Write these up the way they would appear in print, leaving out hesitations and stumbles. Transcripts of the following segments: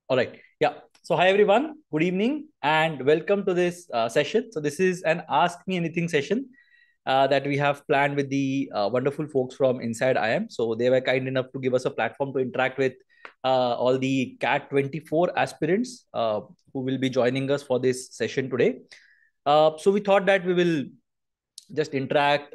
All right. Yeah. So, hi everyone. Good evening and welcome to this session. So, this is an Ask Me Anything session that we have planned with the wonderful folks from Inside IM. So, they were kind enough to give us a platform to interact with all the CAT 24 aspirants who will be joining us for this session today. So, we thought that we will just interact,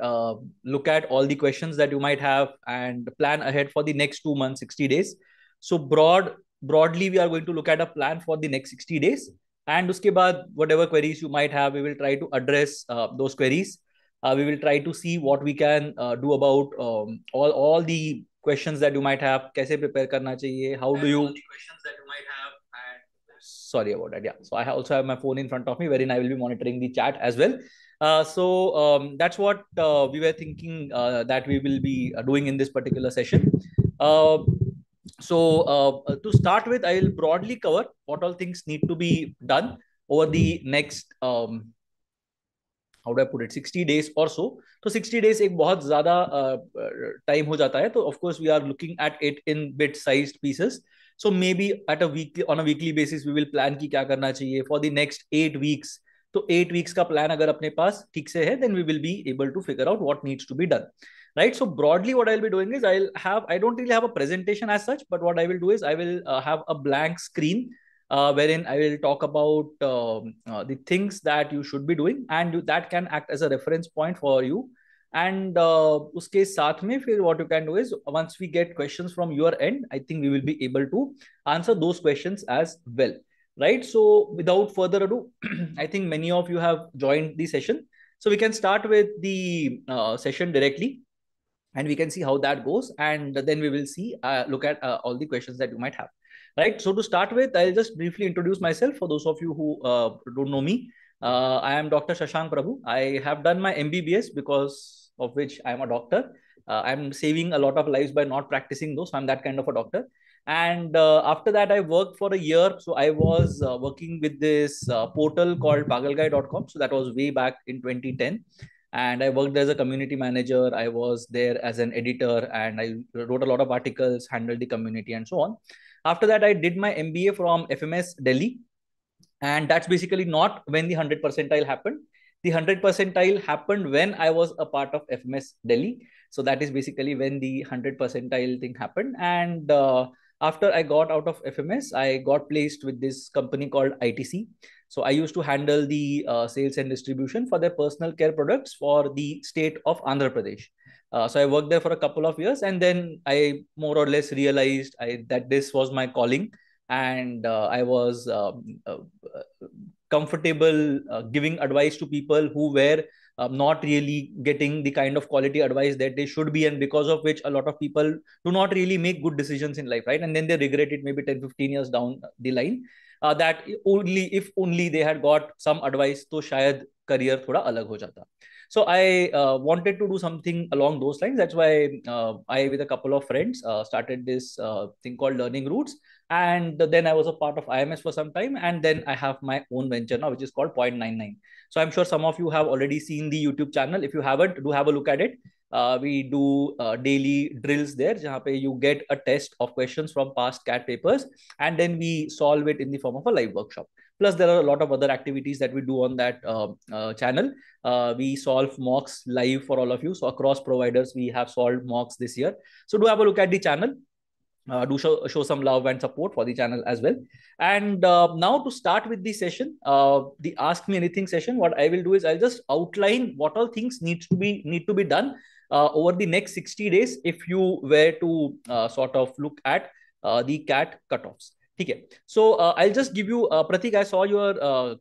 look at all the questions that you might have, and plan ahead for the next 2 months, 60 days. So broadly, we are going to look at a plan for the next 60 days. And uske baad, whatever queries you might have, we will try to address those queries. We will try to see what we can do about all the questions that you might have. Kaise prepare karna chahiye? How do you? All the questions that you might have. And sorry about that. Yeah. So I also have my phone in front of me, wherein I will be monitoring the chat as well. That's what we were thinking that we will be doing in this particular session. Uh, to start with, I will broadly cover what all things need to be done over the next how do I put it, 60 days or so. So 60 days एक बहुत ज़्यादा time हो जाता है. तो of course we are looking at it in bit-sized pieces. So maybe on a weekly basis we will plan कि क्या करना चाहिए for the next 8 weeks. तो 8 weeks का plan अगर अपने पास ठीक से है, then we will be able to figure out what needs to be done. Right. So broadly, what I'll be doing is I don't really have a presentation as such, but what I will do is I will have a blank screen wherein I will talk about the things that you should be doing, and that can act as a reference point for you. And uske saath mein, fir what you can do is once we get questions from your end, I think we will be able to answer those questions as well. Right. So without further ado, I think many of you have joined the session. So we can start with the session directly, and we can see how that goes. And then we will see, look at all the questions that you might have. Right. So to start with, I'll just briefly introduce myself for those of you who don't know me. I am Dr. Shashank Prabhu. I have done my MBBS, because of which I am a doctor. I'm saving a lot of lives by not practicing those. So I'm that kind of a doctor. And after that, I worked for a year. So I was working with this portal called pagalguy.com. So that was way back in 2010. And I worked as a community manager. I was there as an editor, and I wrote a lot of articles, handled the community, and so on. After that, I did my MBA from FMS Delhi. And that's basically not when the 100 percentile happened. The 100 percentile happened when I was a part of FMS Delhi. So that is basically when the 100 percentile thing happened. And after I got out of FMS, I got placed with this company called ITC. So I used to handle the sales and distribution for their personal care products for the state of Andhra Pradesh. So I worked there for a couple of years, and then I more or less realized that this was my calling, and I was comfortable giving advice to people who were not really getting the kind of quality advice that they should be, and because of which a lot of people do not really make good decisions in life, right? And then they regret it maybe 10-15 years down the line. That if only they had got some advice, to shayad career thoda alag ho jata. So I wanted to do something along those lines. That's why I, with a couple of friends, started this thing called Learning Roots. And then I was a part of IMS for some time. And then I have my own venture now, which is called Point 99. So I'm sure some of you have already seen the YouTube channel. If you haven't, do have a look at it. We do daily drills there, jahan pe you get a test of questions from past CAT papers, and then we solve it in the form of a live workshop. Plus, there are a lot of other activities that we do on that channel. We solve mocks live for all of you. So across providers, we have solved mocks this year. So do have a look at the channel. Do show some love and support for the channel as well. And now to start with the session, the Ask Me Anything session, what I will do is I'll just outline what all things need to be done over the next 60 days if you were to sort of look at the CAT cutoffs. Okay. So I'll just give you, Pratik, I saw your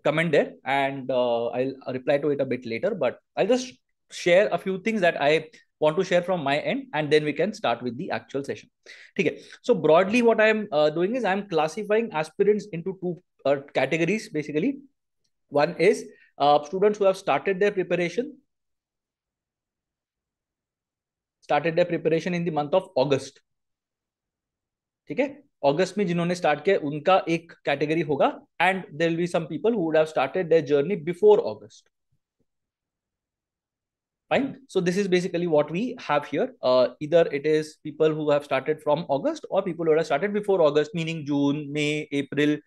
comment there, and I'll reply to it a bit later, but I'll just share a few things that I want to share from my end, and then we can start with the actual session. Okay. So broadly, what I'm doing is I'm classifying aspirants into two categories, basically. One is students who have started their preparation in the month of August. ठीक है, अगस्त में जिन्होंने start किया उनका एक category होगा, and there will be some people who would have started their journey before August. Fine. So this is basically what we have here. Either it is people who have started from August or people who have started before August, meaning June, May, April,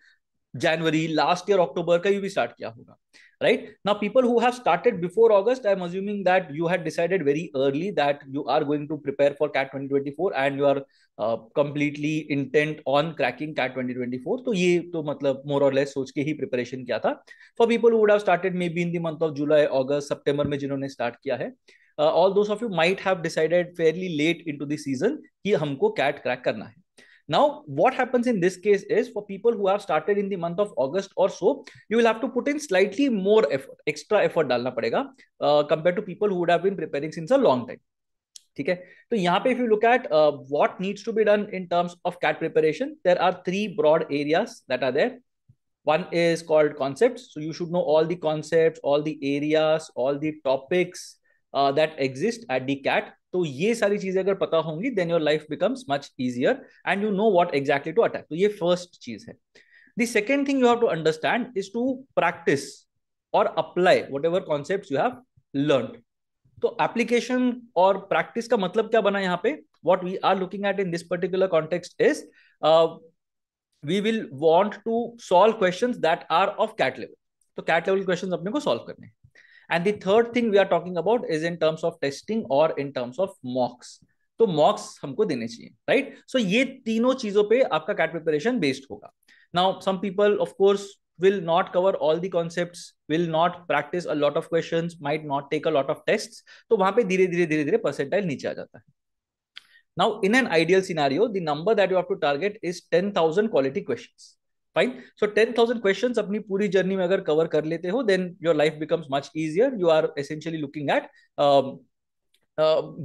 January, last year October का भी start किया होगा. Right now, people who have started before August, I'm assuming that you had decided very early that you are going to prepare for CAT 2024 and you are completely intent on cracking CAT 2024. तो ये तो मतलब more or less सोच के ही preparation किया था. For people who would have started maybe in the month of July, August, September में जिन्होंने start किया है, all those of you might have decided fairly late into the season कि हमको CAT crack करना है. Now, what happens in this case is for people who have started in the month of August or so, you will have to put in slightly more effort, extra effort डालना पड़ेगा compared to people who would have been preparing since a long time. ठीक है, तो यहाँ पे if you look at what needs to be done in terms of CAT preparation, there are three broad areas that are there. One is called concepts. So you should know all the concepts, all the areas, all the topics that exist at the CAT. तो ये सारी चीजें अगर पता होंगी, then your life becomes much easier and you know what exactly to attack. तो ये first चीज है. The second thing you have to understand is to practice or apply whatever concepts you have learned. तो application और practice का मतलब क्या बना यहाँ पे? What we are looking at in this particular context is we will want to solve questions that are of CAT level. तो CAT level questions अपने को solve करने हैं. And the third thing we are talking about is in terms of testing or in terms of mocks. तो mocks हमको देने चाहिए, right? So ये तीनों चीजों पे आपका CAT preparation based होगा. Now, some people, of course, will not cover all the concepts, will not practice a lot of questions, might not take a lot of tests. तो वहां पे धीरे धीरे percentile नीचे आ जाता है. Now, in an ideal scenario, the number that you have to target is 10,000 quality questions. Fine. So 10,000 questions अपनी पूरी जर्नी में अगर कवर कर लेते हो, then your life becomes much easier. You are essentially looking at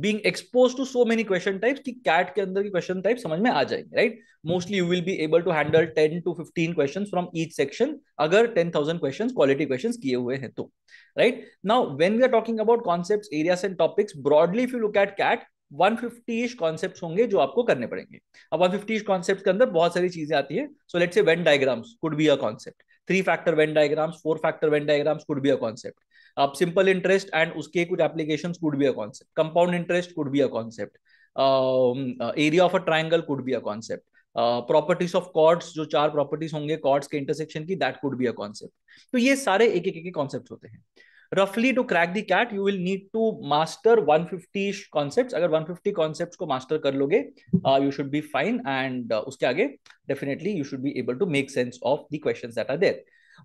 being exposed to so many question types कि CAT के अंदर की question type समझ में आ जाएंगे, right? Mostly you will be able to handle 10 to 15 questions from each section अगर 10,000 questions quality questions किए हुए हैं तो, right? Now when we are talking about concepts, areas and topics, broadly if you look at CAT, 150-ish concepts होंगे जो आपको करने पड़ेंगे. अब 150-ish कॉन्सेप्ट्स के अंदर बहुत सारी चीजें आती है. So let's say Venn diagrams could be a concept, 3 factor Venn diagrams, 4 factor Venn diagrams could be a concept. अब सिंपल इंटरेस्ट एंड उसके कुछ applications could be a concept, compound interest could be a concept, area of a triangle could be a concept, properties of chords, जो 4 properties होंगे chords के intersection की, that could be a concept. तो ये सारे एक एक कॉन्सेप्ट होते हैं. Roughly to crack the CAT, you will need to master 150-ish concepts. अगर 150 concepts को master कर लोगे, you should be fine. And उसके आगे definitely you should be able to make sense of the questions that are there.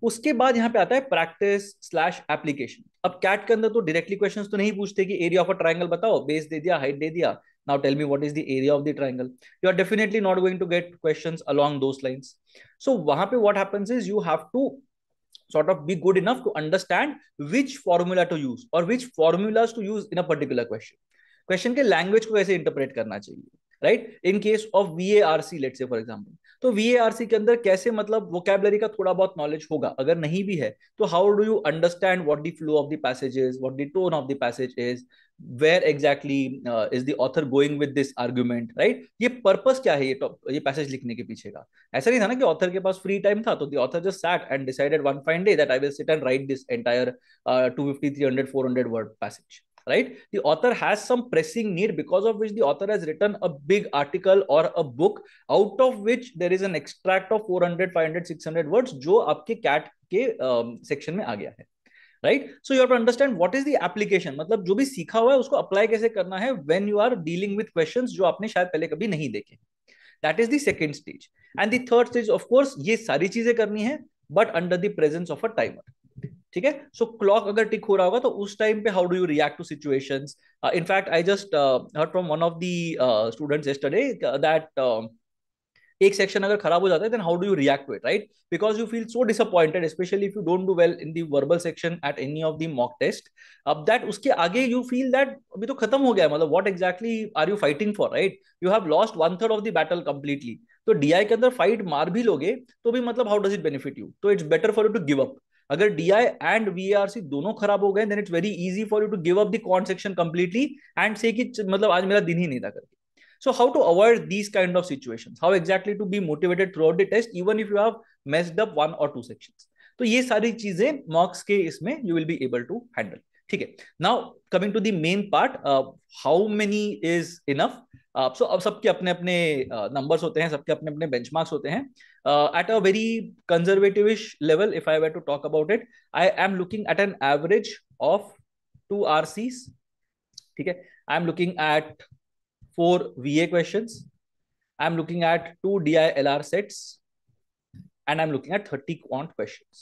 उसके बाद यहाँ पे आता है practice slash application. अब CAT के अंदर तो directly questions तो नहीं पूछते कि area of a triangle बताओ, base दे दिया, height दे दिया. Now tell me what is the area of the triangle. You are definitely not going to get questions along those lines. So वहाँ पे what happens is you have to sort of be good enough to understand which formula to use or which formulas to use in a particular question. Question के language को कैसे interpret करना चाहिए, right? In case of VARC, let's say for example, तो VARC के अंदर कैसे मतलब vocabulary का थोड़ा बहुत knowledge होगा. अगर नहीं भी है तो how do you understand what the flow of the passage is, what the tone of the passage is, where exactly is the author going with this argument, right? ये purpose क्या है ये passage लिखने के पीछे का. ऐसा नहीं था ना कि author के पास free time था तो the author just sat and decided one fine day that I will sit and write this entire 250, 300, 400 word passage. Right? The author has some pressing need because of which the author has written a big article or a book out of which there is an extract of 400, 500, 600 words जो आपके CAT के section में आ गया है. Right? So you have to understand what is the application. मतलब जो भी सीखा हुआ है उसको apply कैसे करना है when you are dealing with questions जो आपने शायद पहले कभी नहीं देखे. That is the second stage. And the third stage, of course, ये सारी चीजें करनी है but under the presence of a timer. ठीक है. सो क्लॉक अगर टिक हो रहा होगा तो उस टाइम पे how do you react to situations. In fact I just heard from one of the students yesterday that एक सेक्शन अगर खराब हो जाता है then how do you react to it, right? Because you feel so disappointed specially if you don't do well in the verbal section at any of the mock test. अब that उसके आगे you feel that अभी तो खत्म हो गया, मतलब what exactly are you fighting for, right? You have lost 1/3 of the battle completely. तो डीआई के अंदर फाइट मार भी लोगे तो भी मतलब how does it benefit you? तो it's better for you to give up. अगर DI एंड VARC दोनों खराब हो गए then it's very easy for you to give up the quant section completely and से कि मतलब आज मेरा दिन ही नहीं था करके. So how to avoid these kind of situations? How exactly to be motivated throughout the test even if you have messed up 1 or 2 sections? तो ये सारी चीजें मॉक्स के इसमें you will be able to handle. ठीक है. Now coming to the main part, how many is enough. So अब सबके अपने अपने नंबर्स होते हैं, सबके अपने अपने बेंचमार्क्स होते हैं. At a very conservativish level, if I were to talk about it, I am looking at an average of 2 RCs. ठीक है. I am looking at 4 VA questions. I'm looking at 2 DILR sets, and I'm looking at 30 quant questions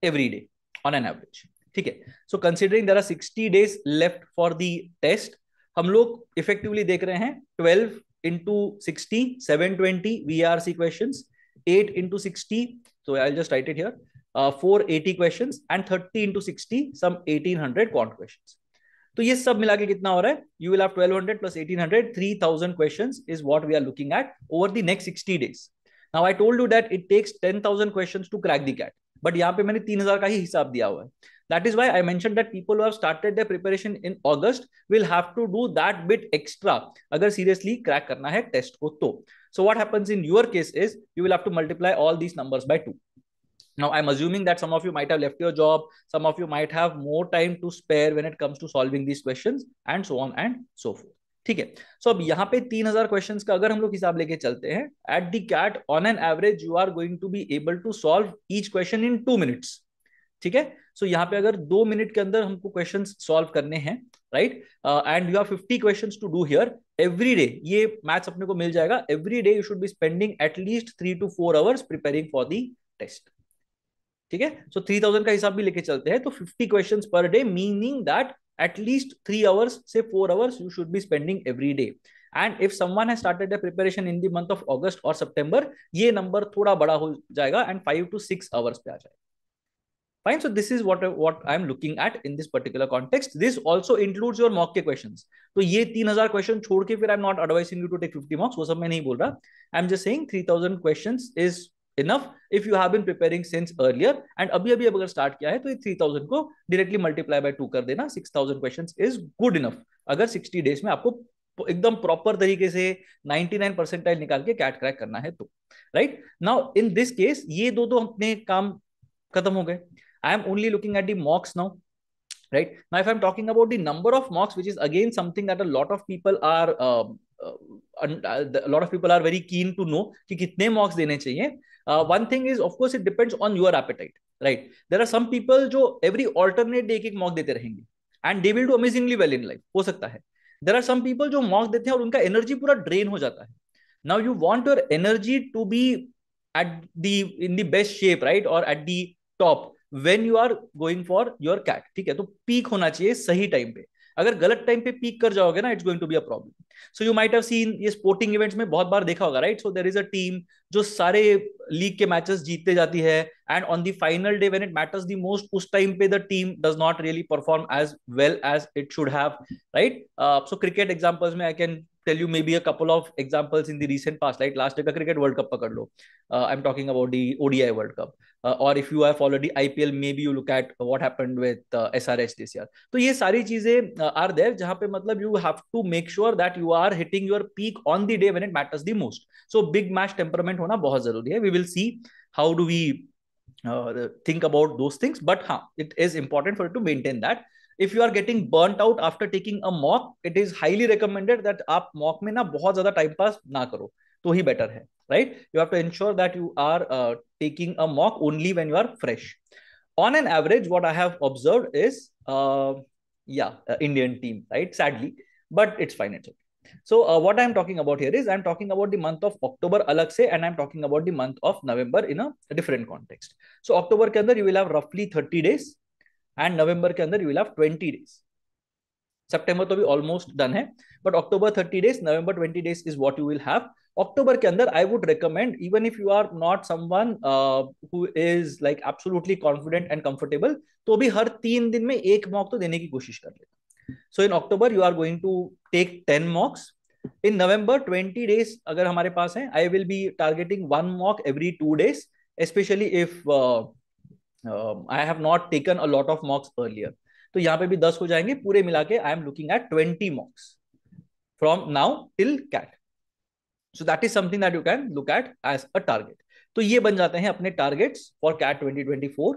every day on an average. ठीक है. So considering there are 60 days left for the test, हम लोग effectively देख रहे हैं 12 into 60, 720 VRC questions, 8 into 60, so I'll just write it here, 480 questions, and 30 into 60, some 1800 quant questions. तो ये सब मिला के कितना हो रहा है? You will have 1200 plus 1800, 3000 questions is what we are looking at over the next 60 days. Now I told you that it takes 10,000 questions to crack the CAT, but यहाँ पे मैंने 3000 का ही हिसाब दिया हुआ है. That is why I mentioned that people who have started their preparation in August will have to do that bit extra अगर seriously crack करना है टेस्ट को तो. So what happens in your case is you will have to multiply all these numbers by 2. Now, I'm assuming that some of you might have left your job, some of you might have more time to spare when it comes to solving these questions, and so on and so forth. ठीक है. सो अब यहाँ पे 3000 questions का अगर हम लोग हिसाब लेके चलते हैं, at the CAT on an average you are going to be able to solve each question in 2 minutes. ठीक है. सो यहाँ पे अगर 2 मिनट के अंदर हमको क्वेश्चंस सॉल्व करने हैं, right, and you have 50 questions to do here every day, ये मैथ्स अपने को मिल जाएगा. Every day you should be spending at least 3 to 4 hours preparing for the test. ठीक है. सो 3000 का हिसाब भी लेके चलते हैं तो 50 questions per day, meaning that at least 3 hours से 4 hours you should be spending every day. And if someone has started their preparation in the month of August or September, ये नंबर थोड़ा बड़ा हो जाएगा and 5 to 6 hours पे आ जाएगा. Fine. So this is what I'm looking at in this particular context. This also includes your mock के questions. तो ये 3000 क्वेश्चन छोड़ के फिर I'm not advising you to take 50 mocks, वो सब मैं नहीं बोल रहा. I'm just saying 3000 questions is enough if you have been preparing since earlier, and अभी अभी अगर स्टार्ट किया है तो ये 3000 को डायरेक्टली मल्टीप्लाई बाय 2 कर देना. 6000 क्वेश्चंस इज गुड इनफ अगर 60 डेज में आपको एकदम प्रॉपर तरीके से 99 परसेंटाइल निकाल के कैट क्रैक करना है तो. Right. Now in this case ये दो अपने काम खत्म हो गए. I am only looking at the मॉक्स now. Right. Now, if I'm talking about the number of mocks, which is again something that a lot of people are very keen to know कि कितने mocks देने चाहिए. One thing is, of course, it depends on your appetite. Right. There are some people जो every alternate day एक mock देते रहेंगे and they will do amazingly well in life. हो सकता है. There are some people जो mock देते हैं और उनका energy पूरा drain हो जाता है. Now you want your energy to be in the best shape, right, or at the top when you are going for your CAT. ठीक है. तो पीक होना चाहिए सही टाइम पे. अगर गलत टाइम पे पीक कर जाओगे ना, it's going to be a problem. So you might have seen, ये स्पोर्टिंग इवेंट्स में बहुत बार देखा होगा, right. So there is a team जो सारे लीग के मैचेस जीतते जाती है, and on the final day when it matters the most, उस टाइम पे the team does not really perform as well as it should have, right. So cricket examples में I can tell you maybe a couple of examples in the recent past, like last year का cricket world cup पकड़ लो. I'm talking about the ODI world cup, or if you have followed the IPL, maybe you look at what happened with SRH this year. तो ये सारी चीजें are there जहाँ पे मतलब you have to make sure that you are hitting your peak on the day when it matters the most. So big match temperament होना बहुत जरूरी है. We will see how do we think about those things, but हाँ, it is important for you to maintain that. If you are getting burnt out after taking a mock, it is highly recommended that आप mock में ना बहुत ज्यादा time pass ना करो तो ही better है, right. You have to ensure that you are taking a mock only when you are fresh. On an average, what I have observed is Indian team, right, sadly, but it's fine, it's okay. So what I'm talking about here is I'm talking about the month of October अलग से, and I'm talking about the month of November in a different context. So October के अंदर you will have roughly 30 days, and नवंबर के अंदर you will have 20 days. सितंबर तो भी ऑलमोस्ट डन है, but October 30 days, November 20 days is what you will have. अक्टूबर के अंदर I would recommend, even if you are not someone who is like absolutely confident and comfortable, तो भी हर 3 दिन में एक मॉक तो देने की कोशिश कर लेना. So in October you are going to take 10 mocks. In November 20 days अगर हमारे पास है, I will be targeting 1 mock every 2 days, especially if I have not taken a lot of mocks earlier. तो यहाँ पे भी 10 हो जाएंगे पूरे मिला के. I am looking at 20 mocks from now till CAT. So that is something that you can look at as a target. तो ये बन जाते हैं अपने targets for CAT 2024.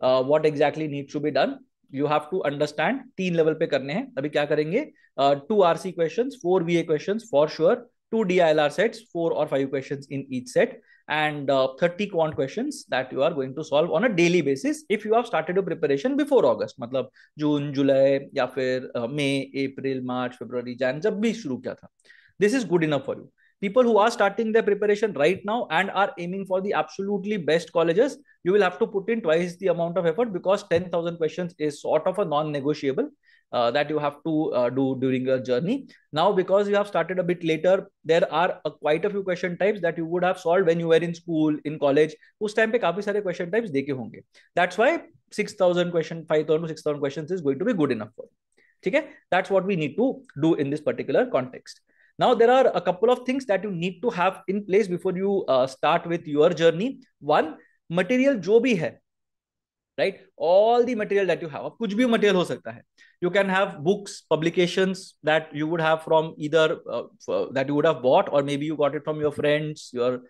what exactly needs to be done. You have to understand 3 level पे करने हैं. अभी क्या करेंगे? 2 RC questions, 4 VA questions for sure, 2 DILR sets, 4 or 5 questions in each set, and 30 quant questions that you are going to solve on a daily basis if you have started your preparation before August. मतलब जून, जुलाई या फिर मई, अप्रैल, मार्च, फरवरी, जैन, जब भी शुरू किया था. This is good enough for you. People who are starting their preparation right now and are aiming for the absolutely best colleges, you will have to put in twice the amount of effort, because 10,000 questions is sort of a non-negotiable that you have to do during your journey. Now, because you have started a bit later, there are quite a few question types that you would have solved when you were in school, in college. उस time पे काफी सारे question types देखे होंगे. That's why 6,000 question, 5,000 to 6,000 questions is going to be good enough for you. ठीक है? That's what we need to do in this particular context. Now, there are a couple of things that you need to have in place before you start with your journey. One, material जो भी है, right? All the material that you have. अब कुछ भी material हो सकता है. You can have books, publications that you would have from either that you would have bought, or maybe you got it from your friends, your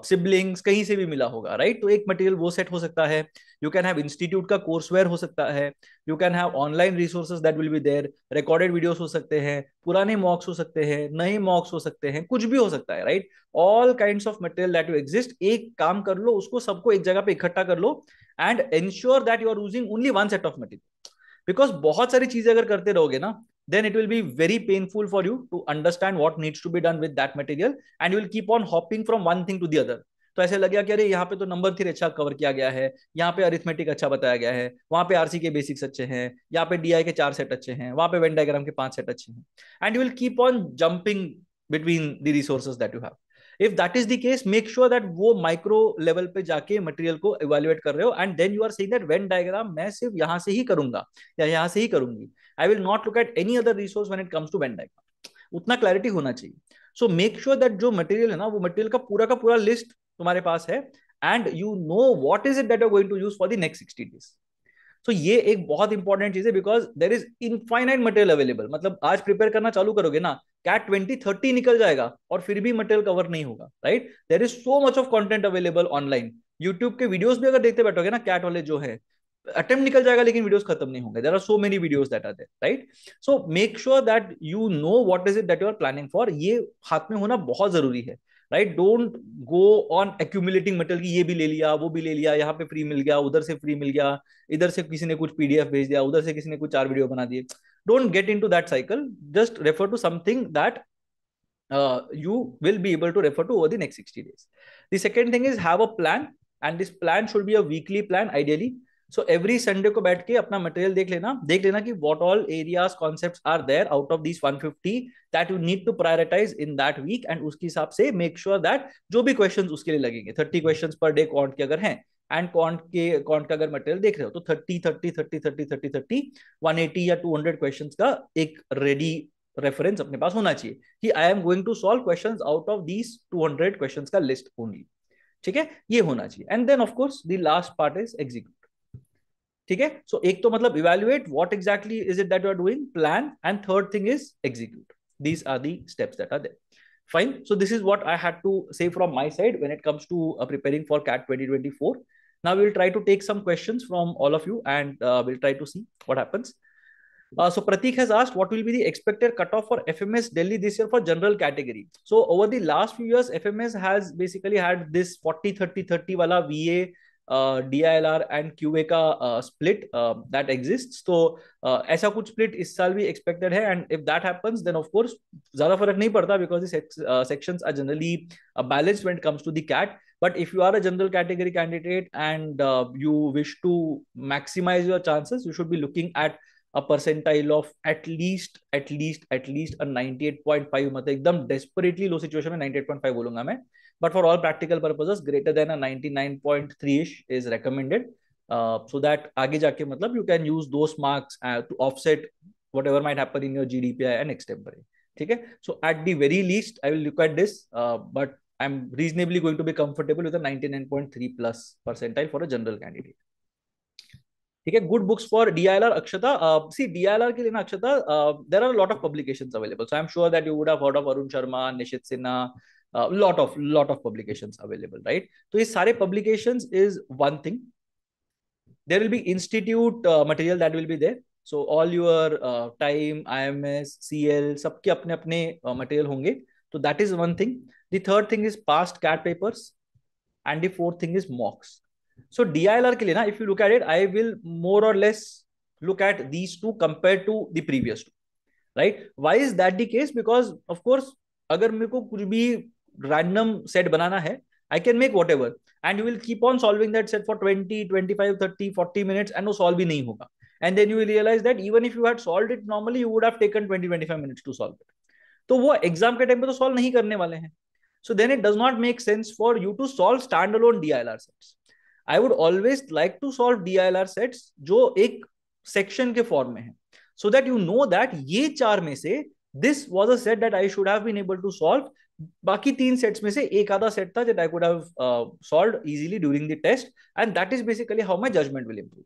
siblings, कहीं से भी मिला होगा, right? तो एक material वो set हो सकता है. You can have institute का courseware हो सकता है. You can have online resources that will be there. Recorded videos हो सकते हैं. पुराने mocks हो सकते हैं. नए mocks हो सकते हैं. कुछ भी हो सकता है, right? All kinds of material that you exist. एक काम कर लो, उसको सबको एक जगह पे इकट्ठा कर लो, and ensure that you are using only one set of material. Because बहुत सारी चीजें अगर करते रहोगे ना, then it will be very painful for you to understand what needs to be done with that material, and you will keep on hopping from one thing to the other. तो ऐसे लगेगा कि अरे यहाँ पे तो नंबर थ्योरी अच्छा cover किया गया है, यहाँ पे अरिथमेटिक अच्छा बताया गया है, वहां पे आरसी के बेसिक्स अच्छे हैं, यहाँ पे डीआई के 4 सेट अच्छे हैं, वहां पे वेन डायग्राम के 5 सेट अच्छे हैं, and you will keep on jumping between the resources that you have. If that is the case, make sure that वो माइक्रो लेवल पे जाके मटेरियल को इवेल्युएट कर रहे हो, and then you are saying that Venn diagram मैं सिर्फ यहां से ही करूंगा या यहां से ही करूंगी. I will not look at any other resource when it comes to Venn diagram. उतना क्लैरिटी होना चाहिए. सो मेक श्योर दैट जो मटेरियल है ना, वो मटेरियल का पूरा लिस्ट तुम्हारे पास है, and you know what is it that you are going to use for the next 60 days. तो ये एक बहुत इंपॉर्टेंट चीज है, because there is infinite material available. मतलब आज प्रिपेयर करना चालू करोगे ना, कैट 2030 निकल जाएगा और फिर भी मटेरियल कवर नहीं होगा, right? There is so much of content available online. YouTube के वीडियोस भी अगर देखते बैठोगे ना, कैट वाले जो है, अटेम्प्ट निकल जाएगा लेकिन वीडियोस खत्म नहीं होंगे. There are so many videos that are there, right? So make sure that you know what is it that you are planning for. ये हाथ में होना बहुत जरूरी है, राइट? Don't go on accumulating material की ये भी ले लिया, वो भी ले लिया, यहाँ पे फ्री मिल गया, उधर से फ्री मिल गया, इधर से किसी ने कुछ पीडीएफ भेज दिया, उधर से किसी ने कुछ 4 वीडियो बना दिए. Don't get into that cycle. Just refer to something that you will be able to refer to over the next 60 days. The second thing is have a plan, and this plan should be a weekly plan ideally. So every Sunday को बैठ के अपना material देख लेना कि what all areas concepts are there out of these 150 that you need to prioritize in that week, and उसके हिसाब से make sure that जो भी questions उसके लिए लगेंगे, 30 questions per day quant के अगर हैं, एंड क्वांट का अगर मटेरियल देख रहे हो तो 30 30 30 30 30 30 180 या 200 क्वेश्चंस का एक रेडी रेफरेंस अपने पास होना चाहिए कि I am going to solve questions out of these 200 questions का लिस्ट ओनली. ठीक है, ये होना चाहिए. And then of course the last part is execute. ठीक है, सो एक तो मतलब evaluate what exactly is it that you are doing, plan, and third thing is execute. These are the steps that are there. Fine. So this is what I had to say from my side when it comes to preparing for CAT 2024. Now we'll try to take some questions from all of you, and we'll try to see what happens. So Pratik has asked, what will be the expected cutoff for FMS Delhi this year for general category? So over the last few years, FMS has basically had this 40-30-30 wala VA, DILR and QA का split that exists. तो ऐसा कुछ split इस साल भी expected है, and if that happens, then of course ज़्यादा फर्क नहीं पड़ता, because the sections are generally balanced when it comes to the CAT. But if you are a general category candidate and you wish to maximize your chances, you should be looking at a percentile of at least a 98.5. मतलब एकदम desperately low situation में 98.5 बोलूंगा मैं. But for all practical purposes, greater than a 99.3ish is recommended, so that आगे जाके मतलब you can use those marks to offset whatever might happen in your GDPI and extempore. ठीक है, so at the very least I will look at this, but I'm reasonably going to be comfortable with a 99.3 plus percentile for a general candidate. ठीक है, good books for DILR. Akshata, see DILR के लिए ना Akshata, there are lot of publications available, so I am sure that you would have heard of Arun Sharma, Nishit Sinha, lot of publications available, right? तो ये सारे publications is one thing. There will be institute material that will be there. So all your time, IMS, CL, सबके अपने अपने material होंगे. So that is one thing. The third thing is past CAT papers, and the fourth thing is mocks. So DILR के लिए ना, if you look at it, I will more or less look at these two compared to the previous two, right? Why is that the case? Because of course, अगर मेरे को कुछ भी random set बनाना है, I can make whatever, and you will keep on solving that set for 20, 25, 30, 40 minutes, and वो solve ही नहीं होगा. And then you will realize that even if you had solved it normally, you would have taken 20, 25 minutes to solve it. तो वो exam के time पे तो solve नहीं करने वाले हैं. So then it does not make sense for you to solve standalone DILR sets. I would always like to solve DILR sets जो एक section के फॉर्म में है, so that you know that ये चार में से this was a set that I should have been able to solve. बाकी तीन सेट्स में से एक आधा सेट था that I could have solved easily during the test, and that is basically how my judgment will improve.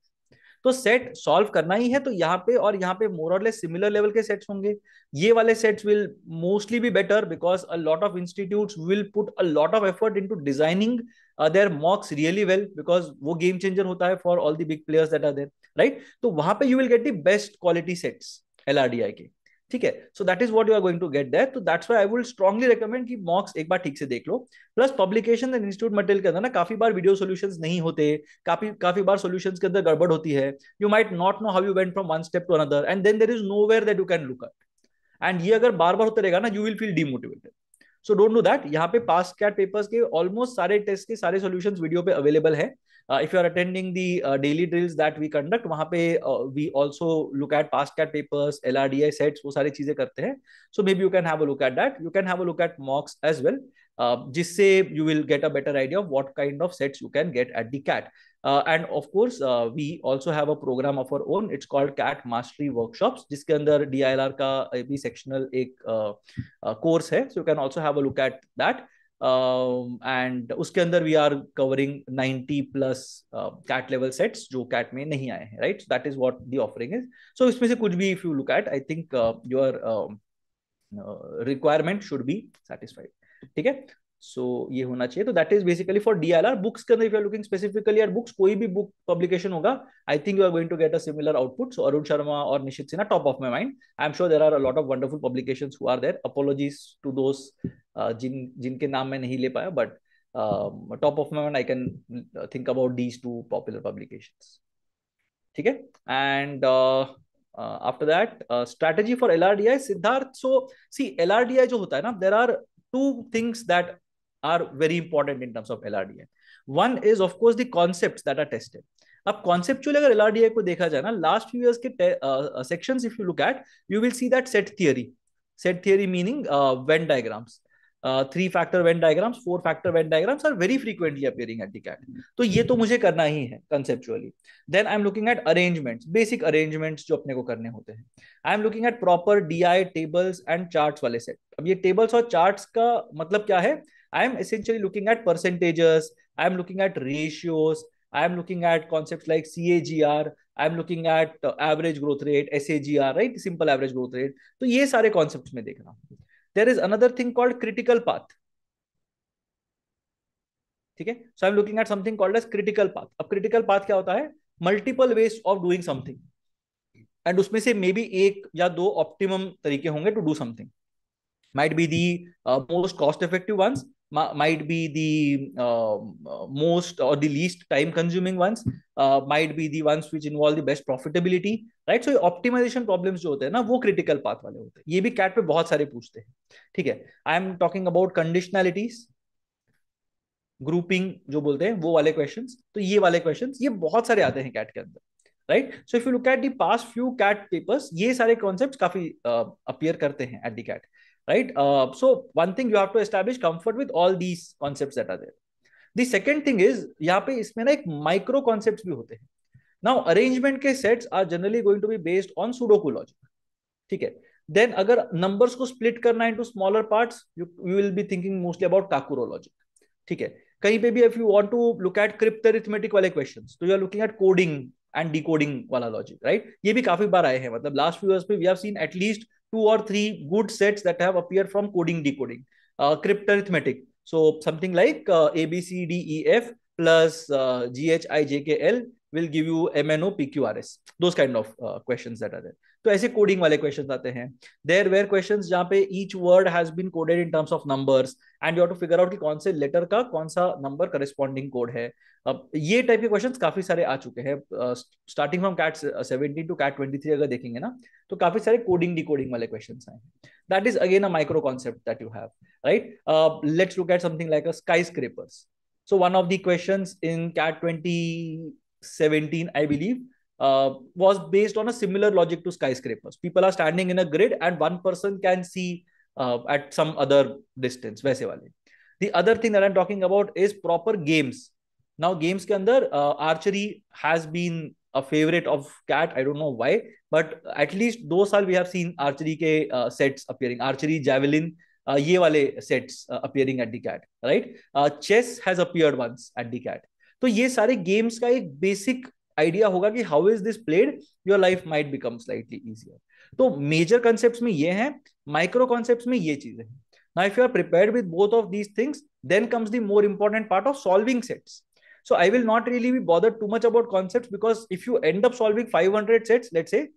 तो set solve करना ही है, तो यहाँ पे और यहाँ पे मोर और लेस सिमिलर लेवल के सेट्स होंगे. ये वाले sets will mostly be better because a lot of institutes will put a lot of effort into designing their mocks really well, because वो गेम चेंजर होता है for all the big players that are there, right? तो वहां पे you will get the best quality sets LRDI के. ठीक है, so that is what you are going to get there. तो that's why I will strongly recommend कि mocks एक बार ठीक से देख लो. Plus publication and institute material के अंदर ना काफी बार वीडियो सॉल्यूशंस नहीं होते, काफी बार सॉल्यूशंस के अंदर गड़बड़ होती है. You might not know how you went from one step to another, and then there is nowhere that you can look at. And ये अगर बार बार होता रहेगा ना, you will feel demotivated. So don't do that. यहाँ पे past CAT papers के ऑलमोस्ट सारे टेस्ट के सारे सॉल्यूशंस वीडियो पे अवेलेबल है. If you are attending the daily drills that we conduct, वहाँ पे we also look at past CAT papers, LRDI sets, वो सारी चीजें करते हैं. So maybe you can have a look at that. You can have a look at mocks as well, जिससे you will get a better idea of what kind of sets you can get at the CAT. And of course, we also have a program of our own. It's called CAT Mastery Workshops, जिसके अंदर DILR का भी sectional एक course है. So you can also have a look at that. And उसके अंदर we are covering 90 plus CAT level sets जो CAT में नहीं आए हैं, right? That is what the offering is. So इसमें से कुछ भी if you look at, I think your requirement should be satisfied. ठीक है, सो ये होना चाहिए. तो that is basically for DLR. Books के अंदर if you are looking specifically at books, कोई भी बुक पब्लिकेशन होगा, I think you are going to get a similar output. So Arun Sharma और Nishit Sinha, top of my mind. I am sure there are a lot of wonderful publications who are there. Apologies to those जिनके नाम मैं नहीं ले पाया, but top of my mind I can think about these two popular publications. ठीक है, and after that, strategy for LRDI, Siddharth. So see, LRDI जो होता है ना, there are two things that are very important in terms of LRDI. One is of course the concepts that are tested. अब conceptually अगर LRDI को देखा जाए ना, last few years के sections if you look at, you will see that set theory meaning Venn diagrams. 3-factor Venn diagrams, 4-factor Venn diagrams are very frequently appearing at the CAT. तो ये तो मुझे करना ही है conceptually. Then I'm looking at arrangements, basic arrangements जो अपने को करने होते हैं. I'm looking at proper DI tables and charts वाले set. अब ये tables और charts का मतलब क्या है? I am essentially looking at percentages. I am looking at ratios. I am looking at concepts like CAGR. I am looking at average growth rate, SAGR, right? Simple average growth rate. तो ये सारे concepts में देखना. There is another thing called critical path. ठीक है, so I'm looking at something called as critical path. अब critical path क्या होता है? Multiple ways of doing something, and उसमें से maybe एक या दो optimum तरीके होंगे to do something. Might be the most cost effective ones, might be the most or the least time consuming ones, might be the ones which involve the best profitability, right? So optimization problems जो होते हैं ना, वो critical path वाले होते हैं. ये भी CAT पे बहुत सारे पूछते हैं. ठीक है, I am talking about conditionalities, grouping जो बोलते हैं, वो वाले questions. तो ये वाले questions ये बहुत सारे आते हैं CAT के अंदर, right? So if you look at the past few CAT papers, ये सारे concepts काफी appear करते हैं at the CAT, right? So one thing you have to establish comfort with all these concepts that are there. The second thing is, यहाँ पे इसमें ना एक micro concepts भी होते हैं. Now arrangement के sets are generally going to be based on Sudoku logic. ठीक है, then अगर numbers को split करना into smaller parts, you will be thinking mostly about Kakuro logic. ठीक है, कहीं पे भी if you want to look at crypt arithmetic वाले questions, तो you are looking at coding and decoding वाला logic, right? ये भी काफी बार आए हैं. मतलब last few years पे we have seen at least 2 or 3 good sets that have appeared from coding decoding. Crypt arithmetic, so something like ABCDEF plus GHIJKL will give you MNO, PQRS, those kind of questions that are there. तो ऐसे coding वाले questions आते हैं. There where questions जहां पे each word has been coded in terms of numbers and you have to figure out कि कौन से लेटर का कौन सा नंबर करस्पॉन्डिंग कोड है. अब ये टाइप के क्वेश्चंस काफी सारे आ चुके हैं, starting from CAT 17 to CAT 23 अगर देखेंगे ना तो काफी सारे कोडिंग डिकोडिंग वाले क्वेश्चंस आए हैं. That is again a micro concept that you have, right. Let's look at something like a sky scrapers. So one of the questions in CAT 2017, I believe, was based on a similar logic to skyscrapers. People are standing in a grid and one person can see at some other distance. वैसे वाले. The other thing that I'm talking about is proper games. Now games के अंदर archery has been a favorite of CAT. I don't know why, but at least 2 साल we have seen archery के sets appearing. Archery, javelin, ये वाले sets appearing at the CAT, right. Chess has appeared once at the CAT. तो ये सारे games का एक basic idea होगा कि how is this played, your life might become slightly easier. तो मेजर कॉन्सेप्ट्स में ये हैं, माइक्रो कॉन्सेप्ट्स में ये चीजें हैं. Now if you are prepared with both of these things, then comes the more important part of solving sets. So I will not really be bothered too much about concepts, because if you end up solving 500 sets, let's say,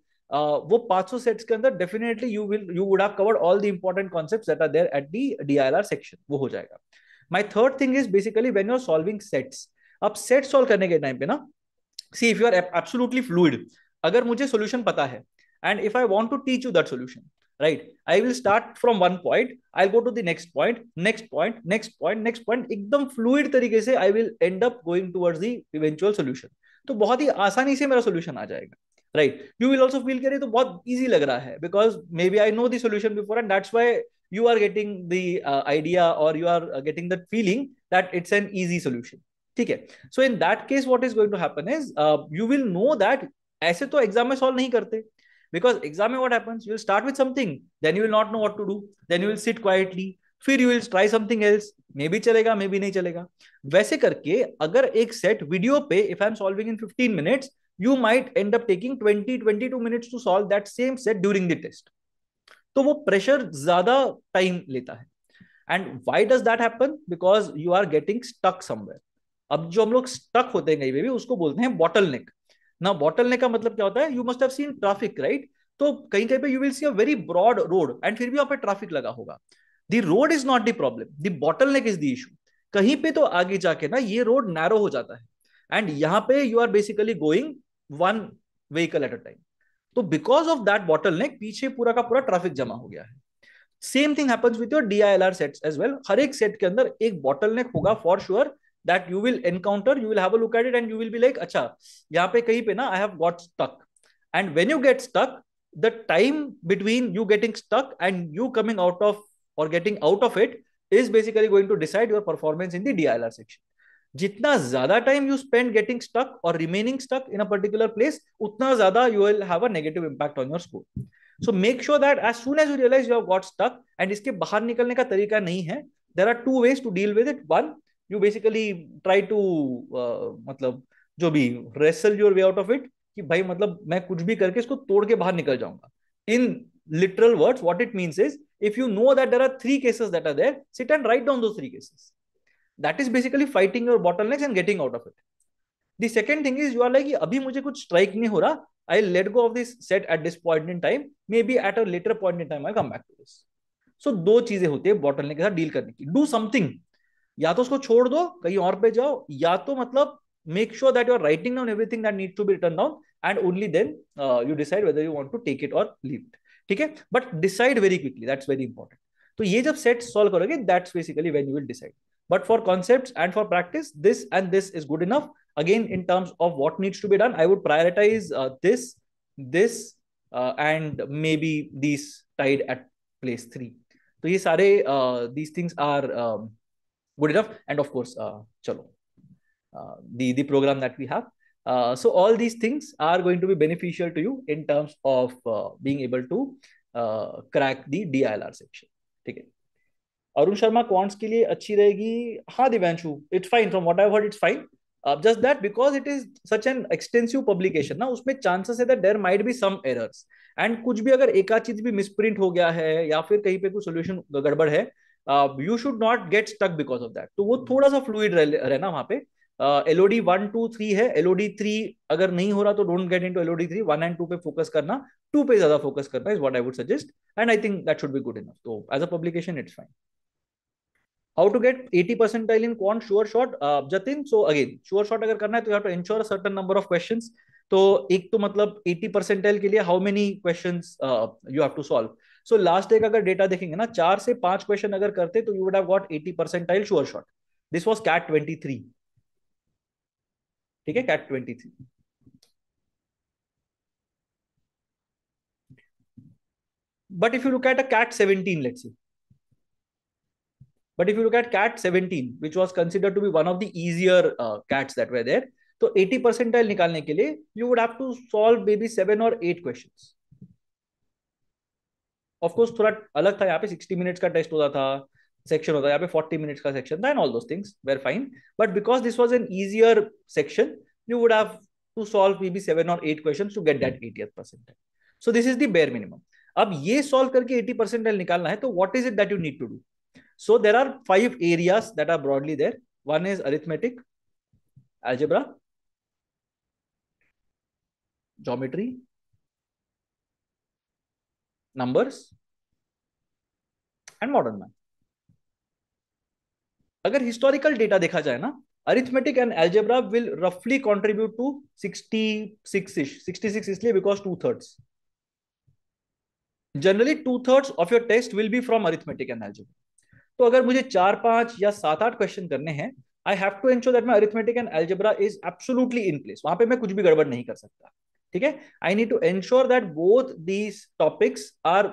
वो 500 sets के अंदर definitely you would have covered all the important concepts that are there at the DILR section. वो हो जाएगा. My third thing is basically when you're solving sets. अब set solve करने के time पे ना, see if you are absolutely fluid, अगर मुझे solution पता है and if I want to teach you that solution, right, I will start from one point, I'll go to the next point, next point, next point, next point, एकदम fluid तरीके से I will end up going towards the eventual solution. तो बहुत ही आसानी से मेरा solution आ जाएगा. Right, you will also feel कि तो बहुत easy लग रहा है, because maybe I know the solution before and that's why you are getting the idea, or you are getting that feeling that it's an easy solution. ठीक है. So in that case what is going to happen is you will know that ऐसे तो exam में solve नहीं करते, because exam में what happens, you will start with something, then you will not know what to do, then you will sit quietly, फिर you will try something else, maybe चलेगा maybe नहीं चलेगा. वैसे करके अगर एक सेट वीडियो पे if I am solving in 15 minutes, you might end up taking 20-22 minutes to solve that same set during the test. तो वो प्रेशर ज्यादा टाइम लेता है. And why does that happen? Because you are getting stuck somewhere. अब जो हम लोग stuck होते हैं कहीं पे भी, उसको बोलते हैं बॉटल नेक. ना बॉटल नेक का मतलब क्या होता है? You must have seen traffic, right? तो कहीं कहीं पे you will see a very broad road and फिर भी वहां पे ट्रैफिक लगा होगा. The road is not the problem, the bottleneck is the issue. कहीं पे तो आगे जाके ना ये रोड नैरो हो जाता है एंड यहाँ पे you are basically going one vehicle at a time. तो because of that bottleneck पीछे पूरा का पूरा ट्रैफिक जमा हो गया है. Same thing happens with your DILR sets as well. हर एक सेट के अंदर एक बॉटल नेक होगा for sure, that you will encounter. You will have a look at it and you will be like, अच्छा यहाँ पे कहीं पे ना I have got stuck. And when you get stuck, the time between you getting stuck and you coming out of or getting out of it is basically going to decide your performance in the DILR section. जितना ज्यादा time you spend getting stuck or remaining stuck in a particular place, उतना ज्यादा you will have a negative impact on your score. So make sure that as soon as you realize you have got stuck and इसके बाहर निकलने का तरीका नहीं है, there are two ways to deal with it. One, you basically try to मतलब जो भी wrestle your way out of it, कि भाई मतलब मैं कुछ भी करके इसको तोड़ के बाहर निकल जाऊंगा. In literal words, what it means is, if you know that there are 3 cases that are there, sit and write down those 3 cases. That is basically fighting your bottlenecks and getting out of it. The second thing is, you are like, अभी मुझे कुछ strike नहीं हो रहा, I'll let go of this set at this point in time, maybe at a later point in time I'll come back to this. So 2 चीजें होती है bottleneck के साथ डील करने की. Do something. या तो उसको छोड़ दो, कहीं और पे जाओ, या तो मतलब make sure that you are writing down everything that needs to be written down and only then you decide whether you want to take it or leave it. ठीक है? But decide very quickly, that's very important. तो ये जब set solve करोगे, that's basically when you will decide. But for concepts and for practice, this and this is good enough. Again, in terms of what needs to be done, I would prioritize this and maybe these tied at place 3. तो ये सारे these things are good enough. And of course, chalo, the program that we have. So all these things are going to be beneficial to you in terms of being able to crack the DILR section. ठीक है. Arun Sharma quants के लिए अच्छी रहेगी. हाँ Divyanshu, it's fine. From what I heard it's fine. Just that because it is such an extensive publication ना, उसमें chances है that there might be some errors. And कुछ भी अगर एक आध चीज भी misprint हो गया है या फिर कहीं पे कोई solution गड़बड़ है, you should not get stuck because of that. तो वो थोड़ा सा fluid रहना वहां पे. LOD 1 2 3 है, LOD 3 अगर नहीं हो रहा तो don't get into LOD 3, 1 and 2 पे फोकस करना, 2 पे ज्यादा फोकस करना is what I would suggest, and I think that should be good enough. तो as a publication it's fine. How to get 80 percentile in quant sure shot, Jatin? So again, sure shot अगर करना है तो you have to ensure a certain number of questions. तो एक तो मतलब 80 percentile के लिए how many questions you have to solve. So last एक अगर डेटा देखेंगे ना, 4 से 5 क्वेश्चन अगर करते तो you would have got 80 percentile sure shot. This was CAT 23. ठीक है, CAT 23. But if you look at a CAT 17, let's say. But if you look at CAT 17, which was considered to be one of the easier CATs that were there, तो 80 percentile निकालने के लिए you would have to solve maybe 7 or 8 questions. Of course थोड़ा अलग था, यहाँ पे 60 minutes का टेस्ट होता था, सेक्शन होता, यहाँ पे 40 minutes का सेक्शन था, and all those things were fine. But because this was an easier section, you would have to solve maybe 7 or 8 questions to get that 80th percentile. So this is the bare minimum. अब ये solve करके 80 percentile निकालना है, तो what is it that you need to do? So there are 5 areas that are broadly there. One is arithmetic, algebra, geometry, numbers, and modern math. अगर historical data देखा जाए ना, arithmetic and algebra will roughly contribute to 66ish. 66 इसलिए because 2/3. Generally 2/3 of your test will be from arithmetic and algebra. तो अगर मुझे 4 5 या 7 8 question करने हैं, I have to ensure that my arithmetic and algebra is absolutely in place. वहां पे मैं कुछ भी गड़बड़ नहीं कर सकता. ठीक है, I need to ensure that both these topics are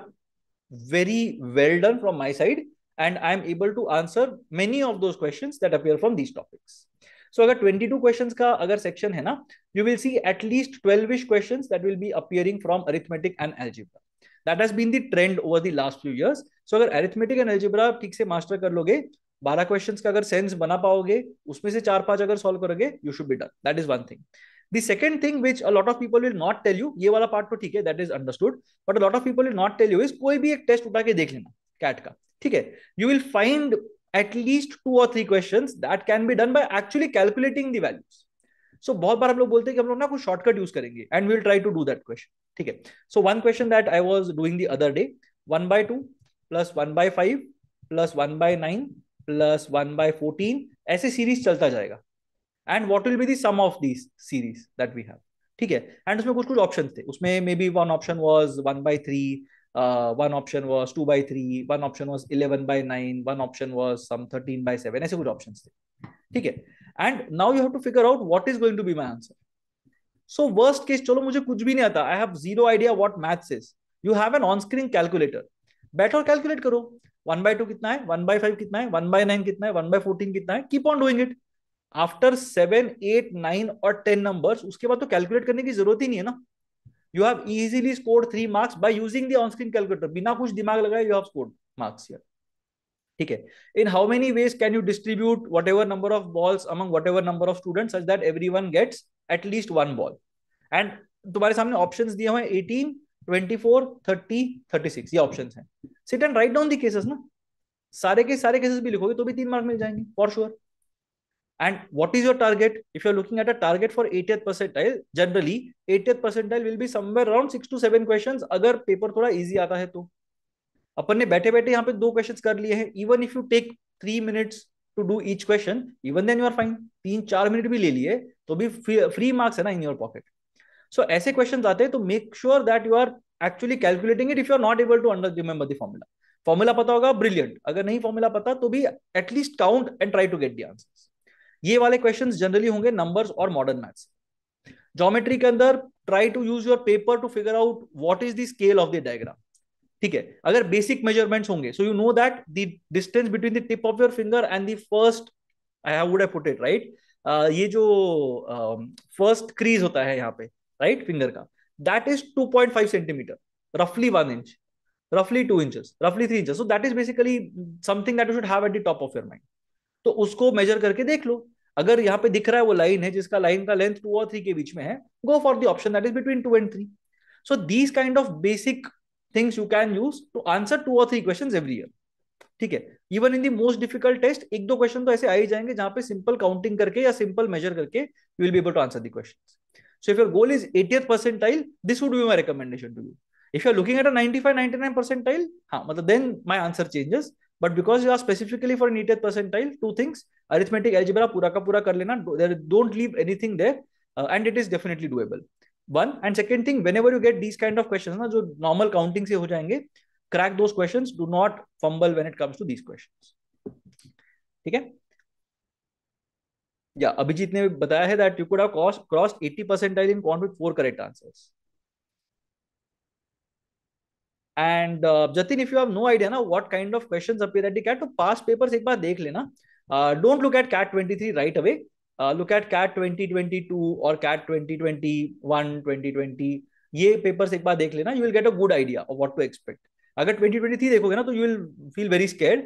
very well done from my side and I am able to answer many of those questions that appear from these topics. So अगर 22 questions का अगर section है ना, you will see at least 12ish questions that will be appearing from arithmetic and algebra. That has been the trend over the last few years. So अगर arithmetic and algebra ठीक से master कर लोगे, 12 questions का अगर sense बना पाओगे, उसमें से 4 5 अगर सॉल्व करोगे, you should be done. That is one thing. The second thing which a lot of people will not tell you, ये वाला पार्ट तो ठीक है, that is understood, but a lot of people will not tell you is कोई भी एक test उठा के देख लेना कैट का. ठीक है, you will find at least 2 or 3 questions that can be done by actually calculating the values. So बहुत बार हम लोग बोलते हैं कि हम लोग ना कुछ शॉर्टकट यूज करेंगे and we will try to do that question. ठीक है, so one question that I was doing the other day, 1/2 plus 1/5 plus 1/9 plus 1/14 ऐसे सीरीज चलता जाएगा. And what will be the sum of this series that we have. ठीक है, and उसमें कुछ कुछ ऑप्शन थे. उसमें maybe one option was 1/3, one option was 2/3, one option was 11/9, one option was some 13/7, ऐसे कुछ ऑप्शंस थे. ठीक है, and now you have to figure out what is going to be my answer. So worst case, चलो मुझे कुछ भी नहीं आता, I have zero idea what maths is, you have an on screen calculator, बैठो और कैलकुलेट करो. 1/2 कितना है, 1/5 कितना है, 1/9 कितना है, 1/14 कितना है, keep on doing it. After 7 8 9 और 10 नंबर्स, उसके बाद तो कैलकुलेट करने की जरूरत ही नहीं है ना. You have easily scored 3 marks by using the on-screen calculator. बिना कुछ दिमाग लगाए you have scored marks here. ठीक है. In how many ways can you distribute whatever number of balls among whatever number of students such that everyone gets at least one ball? And तुम्हारे सामने options दिए हुए 18, 24, 30, 36 ये options हैं. Sit and write down the cases ना. सारे के सारे cases भी लिखोगे तो भी 3 मार्क मिल जाएंगे for sure. And what is your target? If you're looking at a target for 80th percentile, generally 80th percentile will be somewhere around 6 to 7 questions. अगर पेपर थोड़ा इजी आता है तो अपन ने बैठे बैठे यहाँ पे 2 क्वेश्चंस कर लिए हैं. Even if you take 3 minutes to do each question, even then you are fine. 3 4 minute भी ले लिए तो भी फ्री मार्क्स है ना इन योर पॉकेट. सो ऐसे क्वेश्चंस आते हैं तो make sure that you are actually calculating it. If you are not able to under remember the formula, formula पता होगा ब्रिलियंट, अगर नहीं फॉर्मूला पता तो भी at least count and try to get the answers. ये वाले क्वेश्चंस जनरली होंगे नंबर्स और मॉडर्न मैथ्स. ज्योमेट्री के अंदर try to use your paper to figure out what is the scale of the diagram. ठीक है, अगर बेसिक मेजरमेंट्स होंगे, so you know that the distance between the tip of your finger and the first, I would have put it right, ये जो first crease होता है यहाँ पे राइट फिंगर का, दैट इज 2.5 सेंटीमीटर, रफली 1 inch, roughly 2 inches, roughly 3 inches. So that is basically something that you should have at the top of your mind. तो उसको मेजर करके देख लो. अगर यहाँ पे दिख रहा है वो लाइन है जिसका लाइन का लेंथ 2 और 3 के बीच में है, go for the option that is between 2 and 3. So these kind of basic things you can use to answer 2 or 3 questions every year. ठीक है, even in the most difficult test एक दो question तो ऐसे आ ही जाएंगे जहां पे सिंपल काउंटिंग करके या सिंपल मेजर करके you will be able to answer the questions. So if your goal is 80th percentile, this would be my recommendation to you. If you're looking at a 95, 99 percentile, then my answer changes. But because you are specifically for an 80th percentile, two things: arithmetic, algebra, pura ka pura kar lena. Don't leave anything there, and it is definitely doable. One, and second thing, whenever you get these kind of questions, ना जो normal counting से हो जाएंगे, crack those questions. Do not fumble when it comes to these questions. ठीक है? या अभिजीत ने बताया है that you could have crossed 80 percentile in quant with 4 correct answers. And Jatin, if you have no idea ना what kind of questions appear at the CAT, तो past papers एक बार देख लेना. Don't look at CAT 23 right away. Look at CAT 2022 or CAT 2021, 2020. ये papers एक बार देख लेना. You will get a good idea of what to expect. अगर 2023 देखोगे ना तो you will feel very scared.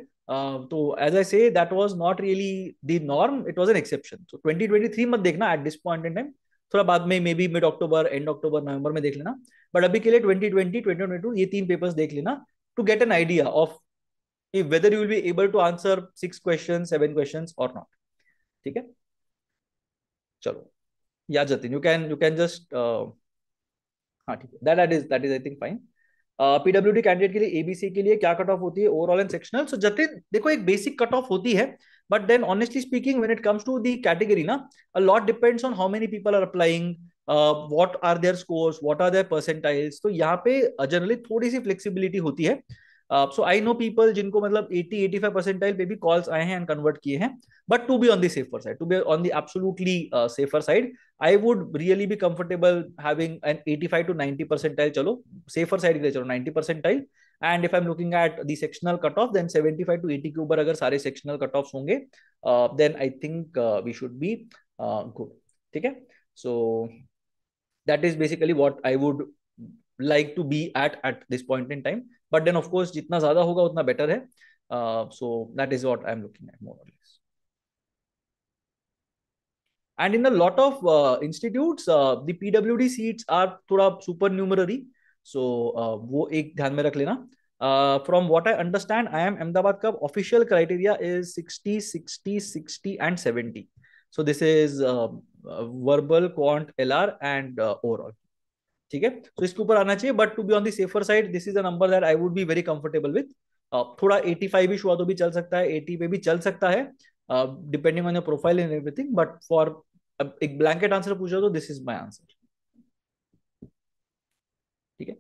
तो as I say, that was not really the norm. It was an exception. So 2023 मत देखना at this point in time. थोड़ा बाद में maybe mid October, end October, नवंबर में देख लेना. बट अभी के लिए 2020, 2022 ये 3 पेपर्स देख लेना to get an idea of if whether you will be able to answer 6 questions, 7 questions or not. ठीक है, चलो. या जतिन, you can just हाँ ठीक है, that is I think fine. PWD candidate के लिए एबीसी के लिए क्या कट ऑफ होती है, overall and sectional? So Jatin देखो, एक बेसिक कट ऑफ होती है, but then honestly speaking when it comes to the category ना, a lot depends on how many people are applying, what are their scores, what are their percentiles. तो यहाँ पे generally थोड़ी सी flexibility होती है. सो I know people जिनको मतलब 80-85 percentile पे भी कॉल्स आए हैं एंड कन्वर्ट किए हैं. But to be on the safer side, to be on the absolutely safer side, I would really be comfortable having an 85 to 90 percentile. चलो safer side के लिए चलो 90 percentile. And if I'm looking at the sectional cutoff, then 75 to 80 के ऊपर अगर सारे sectional cutoffs होंगे, then I think we should be good. ठीक है? So that is basically what I would like to be at this point in time. But then of course जितना ज़्यादा होगा उतना better है. So that is what I'm looking at more or less. And in a lot of institutes, the PWD seats are थोड़ा supernumerary. So वो एक ध्यान में रख लेना. From what I understand, IIM Ahmedabad का official criteria is 60, 60, 60 and 70. So this is verbal, quant, LR and overall. ठीक है, तो इसके ऊपर आना चाहिए. But to be on the safer side, this is a number that I would be very comfortable with. थोड़ा 85 भी हुआ तो भी चल सकता है, 80 पे भी चल सकता है, depending on your profile and everything. But for एक ब्लैंकेट आंसर पूछा तो दिस इज माय आंसर. ठीक है.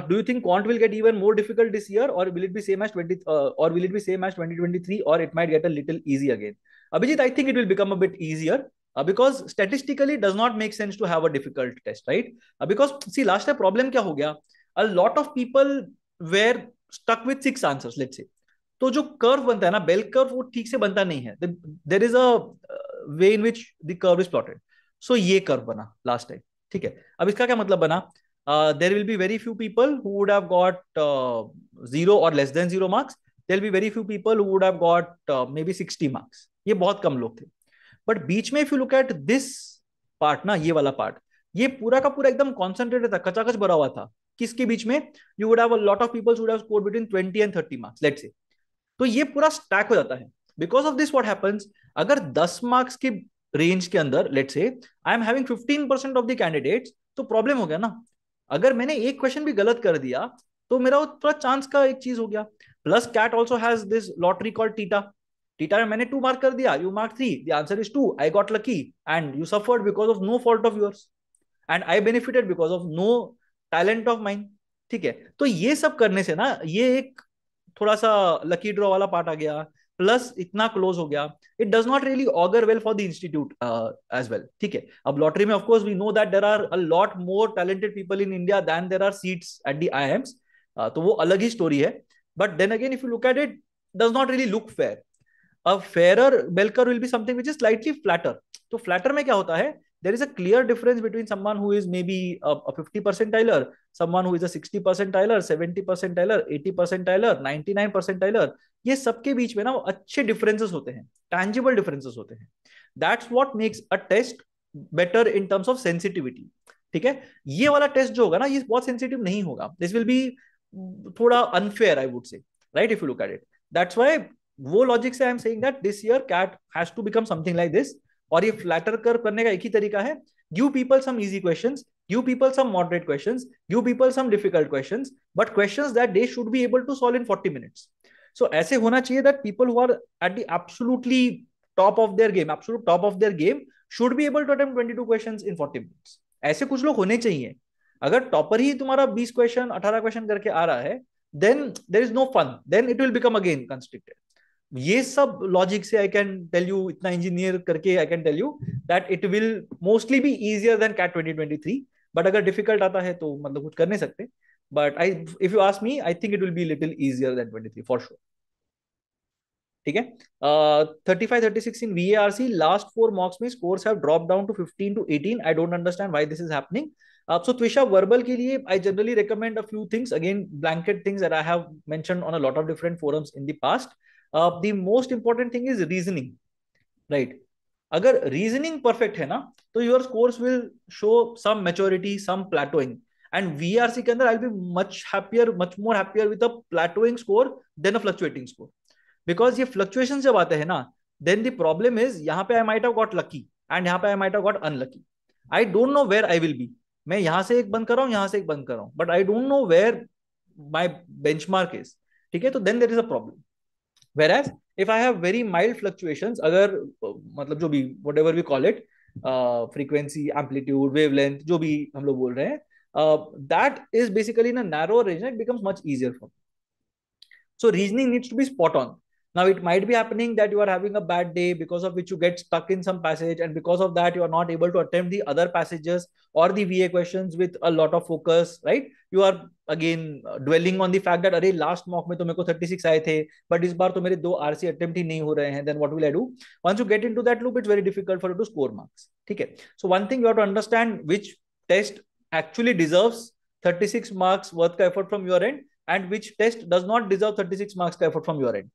Do you think quant will get even more difficult this year, or will it be same as 2023, or it might get a little easy again? Abhijit, I think it will become a bit easier. Because statistically it does not make sense to have a difficult test, right? Because see, last time problem क्या हो गया, a lot of people were stuck with 6 answers, let's say. तो जो curve बनता है ना, bell curve, वो ठीक से बनता नहीं है. There is a way in which the curve is plotted. So ये कर्व बना लास्ट टाइम. ठीक है, अब इसका क्या मतलब बना? There will be very few people who would have got 0 or less than 0 marks. There will be very few people who would have got maybe 60 marks. ये बहुत कम लोग थे. बट बीच में if you look at this part ना, ये वाला part, ये पूरा का पूरा एकदम कॉन्सेंट्रेटेड था, कचाकच भरा हुआ था. किसके बीच में? You would have a lot of people would have scored between 20 and 30 marks, let's say. तो ये पूरा स्टैक हो जाता है. Because of this what happens, अगर 10 मार्क्स की रेंज के अंदर let's say I am having 15% of the candidates, तो प्रॉब्लम हो गया ना. अगर मैंने एक क्वेश्चन भी गलत कर दिया तो मेरा थोड़ा चांस का एक चीज हो गया. Plus CAT also has this lottery called theta. Theta में मैंने 2 मार्क कर दिया, you mark 3, the answer is 2. I got lucky and you suffered because of no fault of yours and I benefited because of no talent of mine. ठीक है, तो ये सब करने से ना, ये एक थोड़ा सा लकी ड्रॉ वाला पार्ट आ गया, प्लस इतना क्लोज हो गया. It does not really augur well for the institute as well. ठीक है, अब लॉटरी में of course we know that there are a lot more talented people in India than there are seats at the IIMs. तो वो अलग ही story है. But then again if you look at it, does not really look fair. A fairer bell curve will be something which is slightly flatter. तो flatter में क्या होता है? There is a clear difference between someone who is maybe a 50 percentiler, someone who is a 60 percentiler, 70 percentiler, 80 percentiler, 99 percentiler. ये सबके बीच में ना अच्छे differences होते हैं, tangible differences होते हैं. That's what makes a test better in terms of sensitivity. ठीक है, ये वाला टेस्ट जो होगा ना, ये बहुत सेंसिटिव नहीं होगा. This will be थोड़ा unfair, I would say, right? If you look at it. That's why वो लॉजिक से I am saying that this year CAT has to become something like this. और ये फ्लैटर कर्व करने का एक ही तरीका है, give people some easy questions, give people some moderate questions, give people some difficult questions, but questions that they should be able to solve in 40 minutes. So ऐसे होना चाहिए that people who are at the absolutely top of their game, absolute top of their game should be able to attempt 22 questions in 40 minutes. ऐसे कुछ लोग होने चाहिए. अगर topper ही तुम्हारा 20 क्वेश्चन 18 क्वेश्चन करके आ रहा है, then there is no fun, then it will become again constricted. ये सब लॉजिक से आई कैन टेल यू, इतना इंजीनियर करके I can tell you that it will mostly be easier than CAT 2023. But अगर difficult आता है तो मतलब कुछ कर नहीं सकते. But I, if you ask me, I think it will be little easier than 23 for sure. ठीक है. 35-36 इन VARC, लास्ट 4 मॉक्स में scores have drop down to 15 to 18. I don't understand why this is happening. So Twisha, verbal के लिए I generally recommend a few things, again blanket things that I have mentioned on a lot of different forums in the past. The most important thing is reasoning, right? अगर reasoning perfect है ना, तो your scores will show some maturity, some plateauing. And VRC के अंदर I will be much happier, much more happier with a plateauing score than a fluctuating score. Because ये fluctuation जब आते हैं ना, देन द प्रॉब्लम इज यहाँ पे I might have got lucky and यहाँ पे I might have got unlucky. I don't know where I will be. मैं यहां से एक बंद कर रहा हूँ, यहां से एक बंद कर रहा हूँ, but I don't know where my benchmark is. ठीक है, तो then there is a problem. Whereas if I have very mild fluctuations, अगर मतलब जो भी whatever we call it, frequency, amplitude, wavelength, जो भी हम लोग बोल रहे हैं, that is basically in a narrow range, it becomes much easier for me. So reasoning needs to be spot on. Now it might be happening that you are having a bad day because of which you get stuck in some passage, and because of that you are not able to attempt the other passages or the VA questions with a lot of focus, right? You are again dwelling on the fact that अरे last mock में तो मेरे को 36 आए थे, but इस बार तो मेरे 2 RC attempt ही नहीं हो रहे हैं. Then what will I do? Once you get into that loop, it's very difficult for you to score marks. ठीक है. So one thing you have to understand, which test actually deserves 36 marks worth का effort from your end, and which test does not deserve 36 marks effort from your end.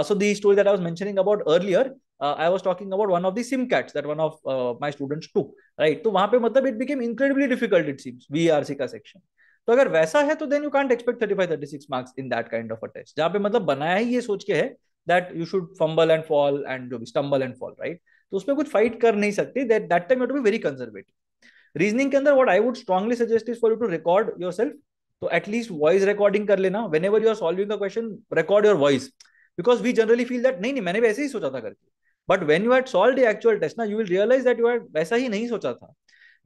So the story that I was mentioning about earlier, I was talking about one of the SimCats that one of my students took, right? तो वहां पे मतलब it became incredibly difficult, it seems, VRC का section. तो अगर वैसा है तो then you can't expect 35-36 marks in that kind of a test, जहाँ पे मतलब बनाया ही ये सोच के है that you should fumble and fall and जो भी stumble and fall, right? तो उसमें कुछ fight कर नहीं सकते. That time you have to be very conservative. Reasoning के अंदर what I would strongly suggest is for you to record yourself. तो एटलीस्ट वॉइस रिकॉर्डिंग कर लेना. whenever you are solving a question, record your voice, because we generally feel that नहीं नहीं मैंने वैसे ही सोचा था करके. But when you had solved the actual test, ना, you will realize that you had वैसा ही नहीं सोचा था.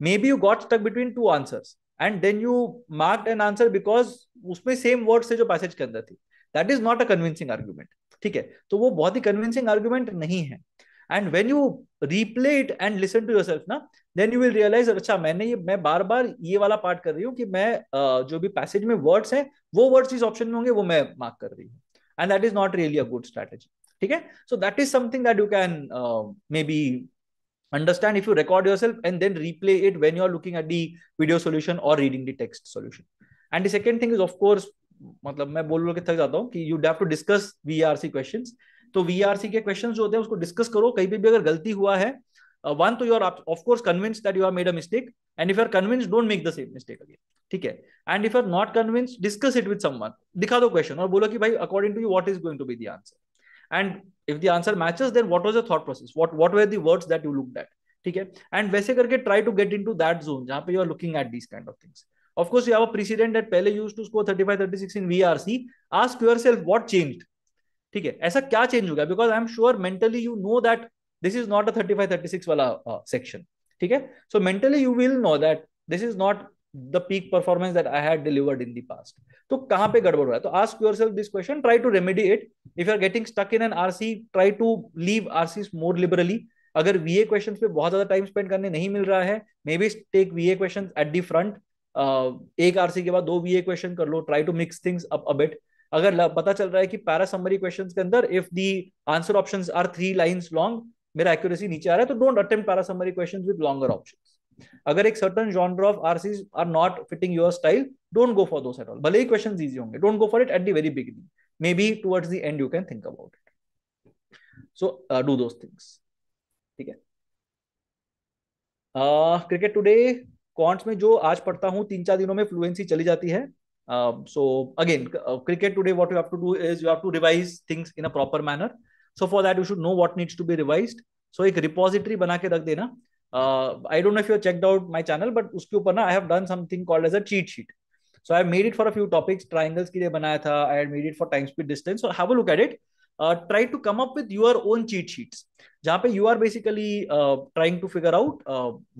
Maybe you got stuck between two answers and then you marked an answer because उसमें सेम वर्ड से जो पैसेज के अंदर थी. That is not a convincing argument. ठीक है, तो वो बहुत ही convincing argument नहीं है. And when you replay it and listen to yourself ना, then you will realize अच्छा मैं बार बार ये वाला पार्ट कर रही हूँ कि मैं जो भी पैसेज में वर्ड्स हैं वो वर्ड्स इस ऑप्शन में होंगे वो मैं मार्क कर रही हूँ. And that is not really a good strategy. ठीक है, so that is something that you can may be understand if you record yourself and then replay it when you are looking at the video solution or reading the text solution. And the second thing is, of course, मतलब मैं बोल के थक जाता हूँ कि you have to discuss VRC questions. तो VRC के क्वेश्चंस जो होते हैं उसको डिस्कस करो. कहीं पे भी अगर गलती हुआ है, one, तो you are of course convinced that you have made a mistake, and if you are convinced, don't make the same mistake again. ठीक है, and if you are not convinced, discuss it with someone. दिखा दो question और बोलो कि भाई according to you what is going to be the answer, and if the answer matches, then what was the thought process, what were the words that you looked at. ठीक है, and वैसे करके try to get into that zone जहाँ पे you are looking at these kind of things. Of course, you have a precedent that पहले you used to score 35-36 in VRC. Ask yourself what changed. ठीक है, ऐसा क्या change हो गया, because I am sure mentally you know that this is not a 35-36 वाला section. ठीक है, so mentally you will know that this is not the peak performance that I had delivered in the past. तो कहां पे गड़बड़ हो रहा है, तो ask yourself this question, try to remedy it. If you are getting stuck in an RC, try to leave RC more liberally. अगर वीए questions पे बहुत ज्यादा टाइम स्पेंड करने नहीं मिल रहा है, maybe take VA questions at the front. एक आरसी के बाद 2 वीए क्वेश्चन कर लो. Try to mix things up a bit. अगर पता चल रहा है कि पैरा समरी क्वेश्चंस के अंदर if the answer options are 3 lines long, मेरा एक्यूरेसी नीचे आ रहा है, तो don't attempt para summary questions with longer options. अगर एक certain genre of RCs are not fitting your style, don't go for those at all. भले ही क्वेश्चंस इजी होंगे, don't go for it at the very beginning. Maybe towards the end you can think about it. So do those things. ठीक है. Cricket today quants में जो आज पढ़ता हूँ 3-4 दिनों में फ्लुएंसी चली जाती है. So again, cricket today, what you have to do is you have to revise things in a proper manner. So for that, you should know what needs to be revised. So एक repository बना के रख देना. I don't know if you have checked out my channel, but उसके ऊपर ना I have done something called as a cheat sheet. So I made it for a few topics. Triangles के लिए बनाया था. I had made it for time, speed, distance. So have a look at it. Try to come up with your own cheat sheets. जहाँ पे you are basically trying to figure out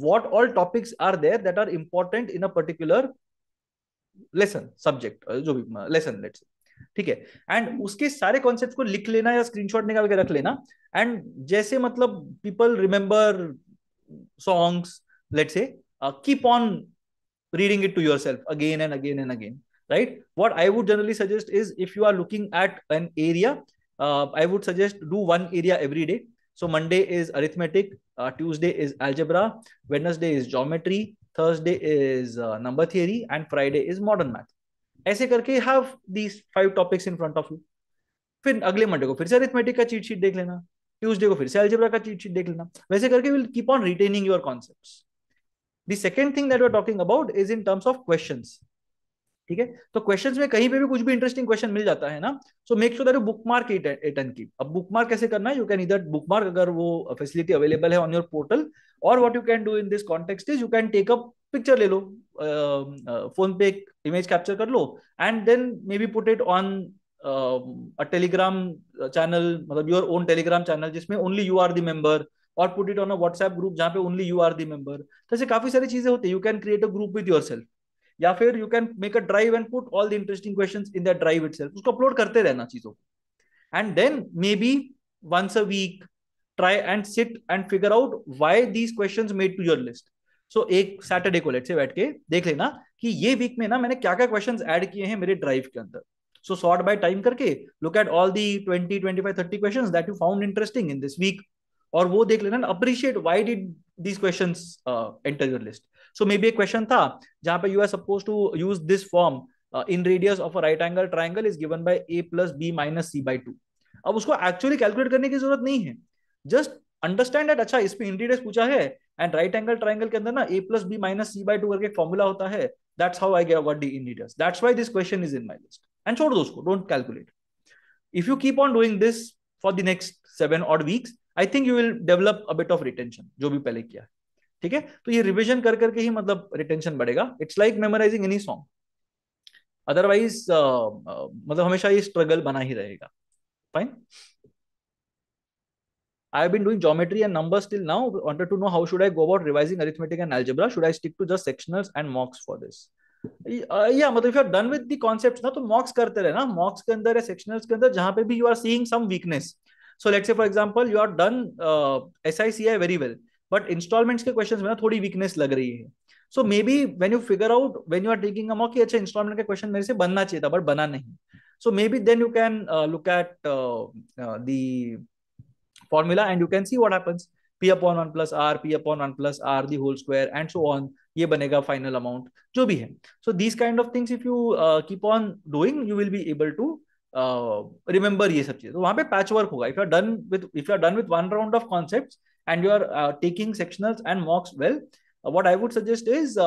what all topics are there that are important in a particular lesson, subject, जो भी lesson, let's say. ठीक है. And उसके सारे concept को लिख लेना या स्क्रीनशॉट निकाल के रख लेना. एंड जैसे मतलब people remember songs, let's say, keep on reading it to yourself again and again and again, right? What I would generally suggest is, if you are looking at an area, I would suggest do one area every day. So Monday is arithmetic, Tuesday is algebra, Wednesday is geometry, Thursday is number theory, and Friday is modern math. ऐसे करके have these 5 topics in front of you. फिर अगले Monday को फिर से arithmetic का cheat sheet देख लेना, ट्यूसडे को फिर से अलजेब्रा का चीट शीट देख लेना. वैसे करके will keep on retaining your concepts. The second thing that we're talking about is in terms of questions. ठीक है. तो क्वेश्चंस में कहीं पे भी कुछ भी इंटरेस्टिंग क्वेश्चन मिल जाता है ना, so make sure that you bookmark it and keep. अब बुकमार्क कैसे करना है? यू कैन इधर बुकमार्क अगर वो फैसिलिटी अवेलेबल है ऑन योर पोर्टल, और what you can do in this context is you can take a picture, ले लो फोन पे एक इमेज कैप्चर कर लो, and then maybe put it on a Telegram channel, मतलब your own Telegram channel जिसमें only you are the member, और put it on a WhatsApp group जहां पे only you are the member. तो ऐसे काफी सारी चीजें होती है. You can create a group with yourself, या फिर you can make a drive and put all the interesting questions in that drive itself. उसको अपलोड करते रहना चीजों को, and then maybe once a week try and sit and figure out why these questions made to your list. So एक Saturday को late से बैठ के देख लेना कि ये वीक में ना मैंने क्या क्या क्वेश्चंस ऐड किए हैं मेरे ड्राइव के अंदर. सो सॉर्ट बाय टाइम करके look at all the 20, 25, 30 questions that you found interesting in this week, और वो देख लेना, appreciate why did these questions enter your list. So maybe एक क्वेश्चन था जहां पे you are suppose to use this form, in radius of a right angle triangle is given by a plus b minus c by 2. अब उसको actually calculate करने की जरूरत नहीं है. जस्ट अंडरस्टैंड दैट अच्छा इस पे इन रेडियस पूछा है, एंड राइट एंगल ट्राइंगल के अंदर ना a plus b minus c by 2 करके एक फॉर्मूला होता है. That's how I got the in radius. That's why this question is in my list. And छोड़ दो उसको, don't calculate. If you keep on doing this for the next 7 odd weeks, I think you will develop a bit of retention, जो भी पहले किया है. ठीक है. तो ये रिविजन कर करके ही मतलब रिटेंशन बढ़ेगा. It's like memorising any song. Otherwise मतलब हमेशा ये स्ट्रगल बना ही रहेगा. Fine. I have been doing geometry and numbers till now. Wanted to know how should I go about revising arithmetic and algebra? Should I stick to just sectionals and mocks for this? Yeah, मतलब if you are done with the concepts ना, तो mocks करते रहे ना. mocks के अंदर या sectionals के अंदर जहां पे भी you are seeing some weakness. So let's say for example you are done SICI very well, but installments के questions में ना थोड़ी weakness लग रही है. So maybe when you figure out when you are taking a mock कि अच्छा installment का question मेरे से बनना चाहिए था but बना नहीं. So maybe then you can look at the formula and you can see what happens. P upon 1 plus R, P upon 1 plus R the whole square and so on. ये बनेगा final amount जो भी है. So these kind of things if you keep on doing, you will be able to remember ये सब चीजें. तो वहां पे पैच वर्क होगा. If you are done with one round of concepts and you are taking sectionals and mocks well, what I would suggest is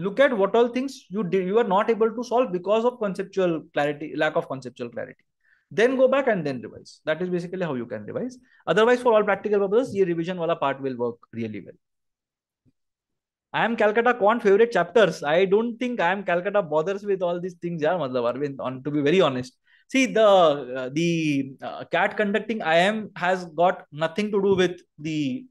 look at what all things you are not able to solve because of conceptual clarity, lack of conceptual clarity. Then go back and then revise. That is basically how you can revise. Otherwise, for all practical purposes, ये revision वाला part will work really well. I am Calcutta Quant favorite chapters. I don't think I am Calcutta bothers with all these things, yeah, matlab Arvind, to be very honest. See, the CAT conducting IM has got nothing to do with the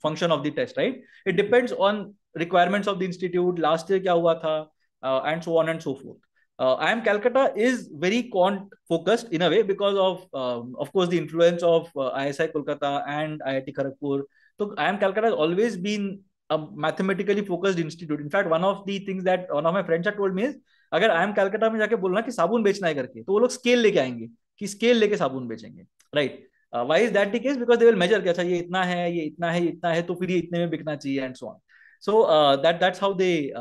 function of the test, right? It depends on requirements of the institute, last year kya hua tha, and so on and so forth. IM Calcutta is very quant focused in a way because of course, the influence of ISI Kolkata and IIT Kharagpur. So IM Calcutta has always been a mathematically focused institute. In fact, one of the things that one of my friends had told me is, अगर IM Calcutta में जाके बोलना कि साबुन बेचना है करके, तो वो लोग स्केल लेके आएंगे कि स्केल लेके साबुन बेचेंगे, right? Why is that the case? Because they will measure कि अच्छा ये इतना है, ये इतना है, ये इतना है, तो फिर ये इतने में बिकना चाहिए and so on. So that's how they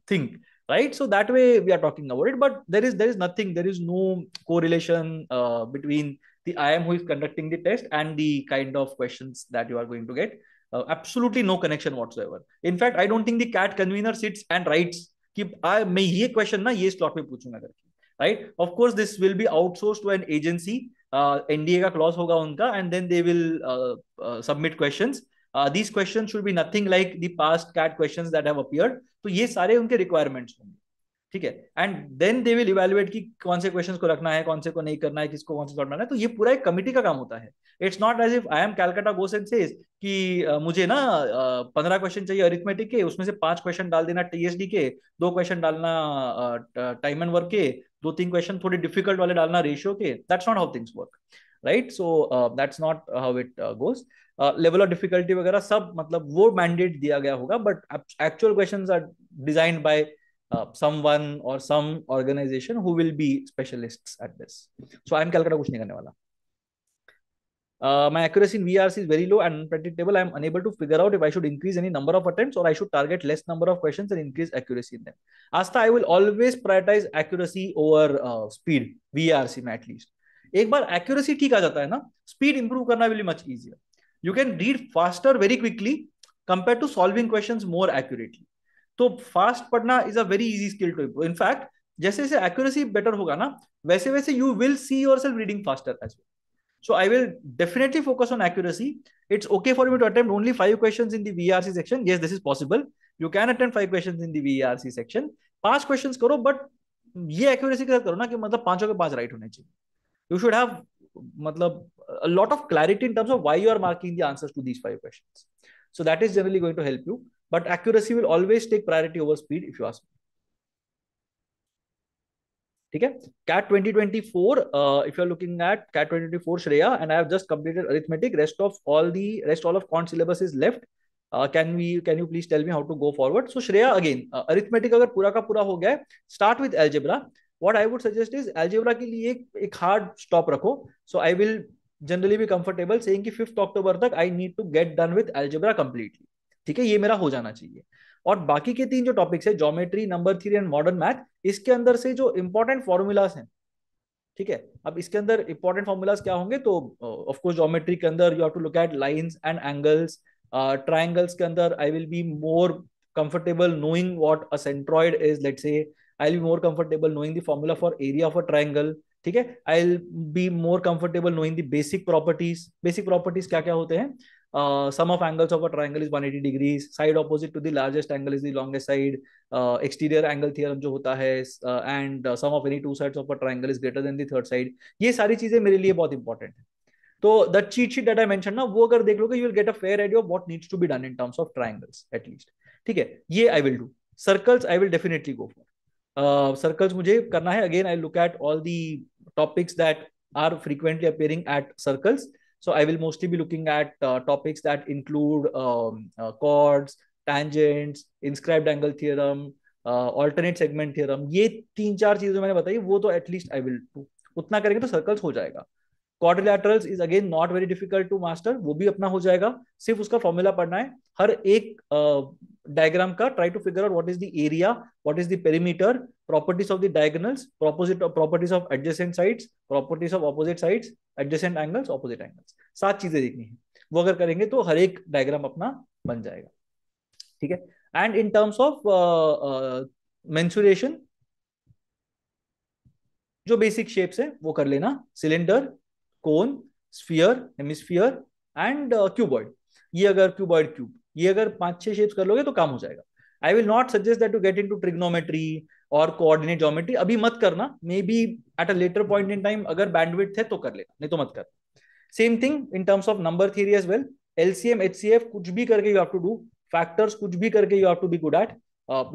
think, right? So that way we are talking about it, but there is nothing, there is no correlation between the IM who is conducting the test and the kind of questions that you are going to get. Absolutely no connection whatsoever. In fact, I don't think the CAT convener sits and writes कि मैं ये question ना ये slot में पूछूंगा करके, right? Of course this will be outsource to an agency, NDA का clause होगा उनका, and then they will submit questions. These question should be nothing like the past CAT questions that have appeared. तो ये सारे उनके requirements होंगे, ठीक है? And then they will evaluate कि कौन से क्वेश्चंस को रखना है, कौन से को नहीं करना है, किसको कौन से सॉर्ट करना है. तो ये पूरा एक कमिटी का काम होता है. It's not as if I am Calcutta goes and says कि मुझे ना 15 क्वेश्चन चाहिए अरिथमेटिक के, उसमें से 5 क्वेश्चन डाल देना टीएसडी के, 2 क्वेश्चन डालना टाइम एंड वर्क के, 2-3 क्वेश्चन थोड़े डिफिकल्ट वाले डालना रेशियो के. That's not how things work, right? So that's not how it goes. Level of difficulty वगैरह सब मतलब वो मैंडेट दिया गया होगा, but actual questions are designed by someone or some organization who will be specialists at this. So I am Calcutta कुछ नहीं करने वाला. My accuracy in VARC is very low and unpredictable. I am unable to figure out if I should increase any number of attempts or I should target less number of questions and increase accuracy in them. Asta, I will always prioritize accuracy over speed. VARC में at least. एक बार accuracy ठीक आ जाता है ना, speed improve करना will be much easier. You can read faster very quickly compared to solving questions more accurately. तो fast पढ़ना is a very easy skill to improve. In fact जैसे जैसे एक्यूरेसी बेटर होगा ना, वैसे वैसे you will see yourself reading faster as well. So I will definitely focus on accuracy. It's okay for me to attempt only 5 questions in the VARC section. Yes, this is possible. You can attempt 5 questions in the VARC section. 5 questions करो, but ये accuracy के साथ करो ना कि मतलब 5 के 5 right होने चाहिए. You should have मतलब a lot of clarity in terms of why you are marking the answers to these 5 questions. So that is generally going to help you. But accuracy will always take priority over speed if you ask me. ठीक है? CAT 2024, if you are looking at CAT 2024 Shreya, and I have just completed arithmetic, rest all of quant syllabus is left. Can you please tell me how to go forward? So Shreya, again, arithmetic अगर पूरा का पूरा हो गया है, start with algebra. What I would suggest is algebra के लिए एक hard stop रखो. So I will generally be comfortable saying कि 5th October तक I need to get done with algebra completely. ठीक है, ये मेरा हो जाना चाहिए. और बाकी के 3 जो टॉपिक्स है, geometry, number theory and modern math, इसके अंदर से जो इंपॉर्टेंट फॉर्मूलाज हैं, ठीक है? अब इसके अंदर इंपॉर्टेंट फॉर्मूलाज क्या होंगे? तो ऑफ कोर्स ज्योमेट्री के अंदर you have to look at lines and angles. Triangles के अंदर I will be more comfortable knowing what a centroid is. Let's say I will be more comfortable knowing the formula for area of a triangle. ठीक है? I will be more comfortable knowing the basic properties. Basic properties क्या क्या होते हैं? Sum of angles of a triangle is 180 degrees. Side opposite to the largest angle is the longest side. Exterior angle theorem जो होता है, and sum of any two sides of a triangle is greater than the third side. ये सारी चीजें मेरे लिए बहुत important है. तो the cheat sheet that I mention ना, वो अगर देख लोगे, you will get a fair idea of what needs to be done in terms of triangles at least. ठीक है? ये I will do. Circles I will definitely go for. Circles मुझे करना है. Again I look at all the topics that are frequently appearing at circles. So I will mostly be looking at topics that include chords, tangents, inscribed angle theorem, alternate segment theorem. ये 3-4 चीजें मैंने बताई, वो तो at least I will do. उतना करेंगे तो circles हो जाएगा. Quadrilaterals is again not very difficult to master, वो भी अपना हो जाएगा. सिर्फ उसका फॉर्मूला पढ़ना है. हर एक डायग्राम का try to figure out what is the area, what is the perimeter, properties of the diagonals, properties of adjacent sides, properties of opposite sides, adjacent angles, opposite angles. 7 चीजें देखनी है. वो अगर करेंगे तो हर एक डायग्राम अपना बन जाएगा. ठीक है? And in terms of mensuration, जो बेसिक शेप्स है वो कर लेना. Cylinder, cone, sphere, hemisphere and cuboid. ये अगर क्यूबॉइड, क्यूब, ये अगर 5-6 शेप्स कर लोगे तो काम हो जाएगा. I will not suggest that to get into trigonometry और कोऑर्डिनेट ज्योमेट्री. अभी मत करना. Maybe at a later point in time अगर बैंडविड्थ है तो कर लेना, नहीं तो मत कर. Same thing in terms of number theory as well. LCM, HCF कुछ भी करके you have to do. Factors कुछ भी करके you have to be good at.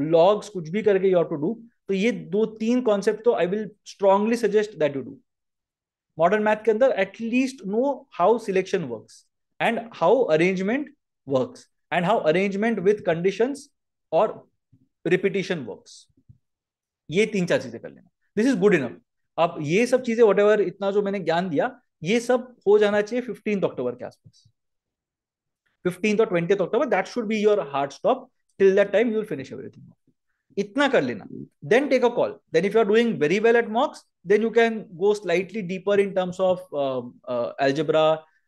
Logs कुछ भी करके यू हैव टू डू. तो ये 2-3 कॉन्सेप्ट तो आई will strongly suggest that you do. Modern math के अंदर at least know how selection works and how arrangement works and how arrangement with conditions और repetition works. ये 3-4 चीजें कर लेना. This is good enough. अब ये सब चीजें व्हाटएवर इतना जो मैंने ज्ञान दिया, ये सब हो जाना चाहिए 15 अक्टूबर के आसपास. 15 और 20 अक्टूबर, that should be your hard stop. Till that time you will finish everything. इतना कर लेना. Then take a call. Then if you are doing very well at mocks, then you can go slightly deeper in terms of algebra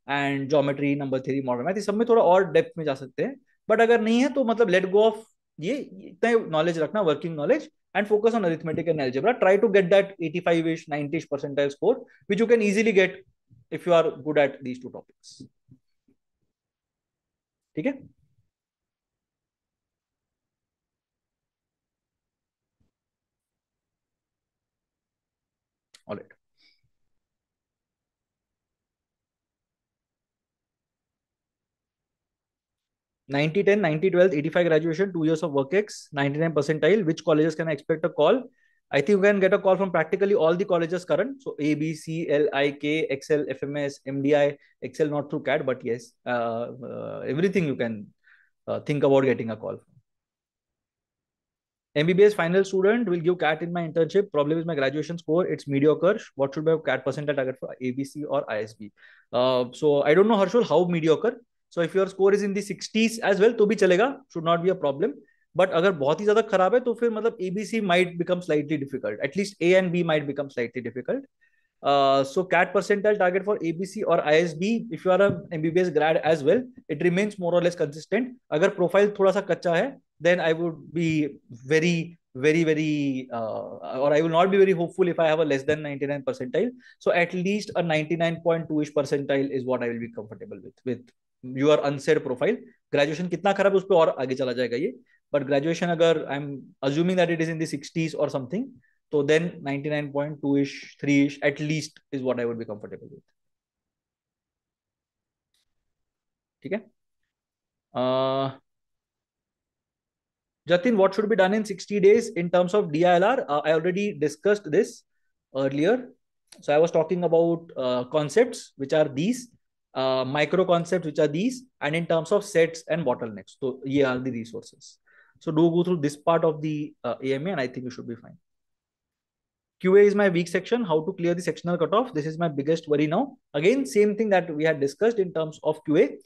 and geometry, number theory, modern math. इस सब में थोड़ा और depth में जा सकते हैं. बट अगर नहीं है तो मतलब लेट गो ऑफ ये इतना नॉलेज रखना, working knowledge, and focus on arithmetic and algebra. Try to get that 85ish 90ish percentile score, which you can easily get if you are good at these two topics. ठीक है? All right. 90, 10, 90, 12, 85 graduation, 2 years of work ex, 99 percentile. Which colleges can I expect a call? I think you can get a call from practically all the colleges current. So A, B, C, L, I, K, Excel, FMS, MDI, Excel not through CAD, but yes, everything you can think about getting a call. MBBS final student will give CAT in my internship. Problem is my graduation score, it's mediocre. What should be a CAT percentile target for ABC or ISB? So I don't know, Harshul, how mediocre. So if your score is in the 60s as well, तो भी चलेगा, should not be a problem. But अगर बहुत ही ज्यादा खराब है तो फिर मतलब ABC might become slightly difficult. At least A and B might become slightly difficult. So CAT percentile target for ABC or ISB, if you are a MBBS grad as well, it remains more or less consistent. अगर profile थोड़ा सा कच्चा है, then I would be very, or I will not be very hopeful if I have a less than 99 percentile. So at least a 99.2ish percentile is what I will be comfortable with your unsaid profile. Graduation कितना खराब है उस पर और आगे चला जाएगा ये, but graduation अगर I'm assuming that it is in the 60s or something, so then 99.2ish 3ish at least is what I would be comfortable with. ठीक है? Jatin, what should be done in 60 days in terms of DILR? I already discussed this earlier. So I was talking about concepts, which are these, micro concepts, which are these, and in terms of sets and bottlenecks. So here are the resources. So do go through this part of the AMA, and I think you should be fine. QA is my weak section. How to clear the sectional cutoff? This is my biggest worry now. Again, same thing that we had discussed in terms of QA.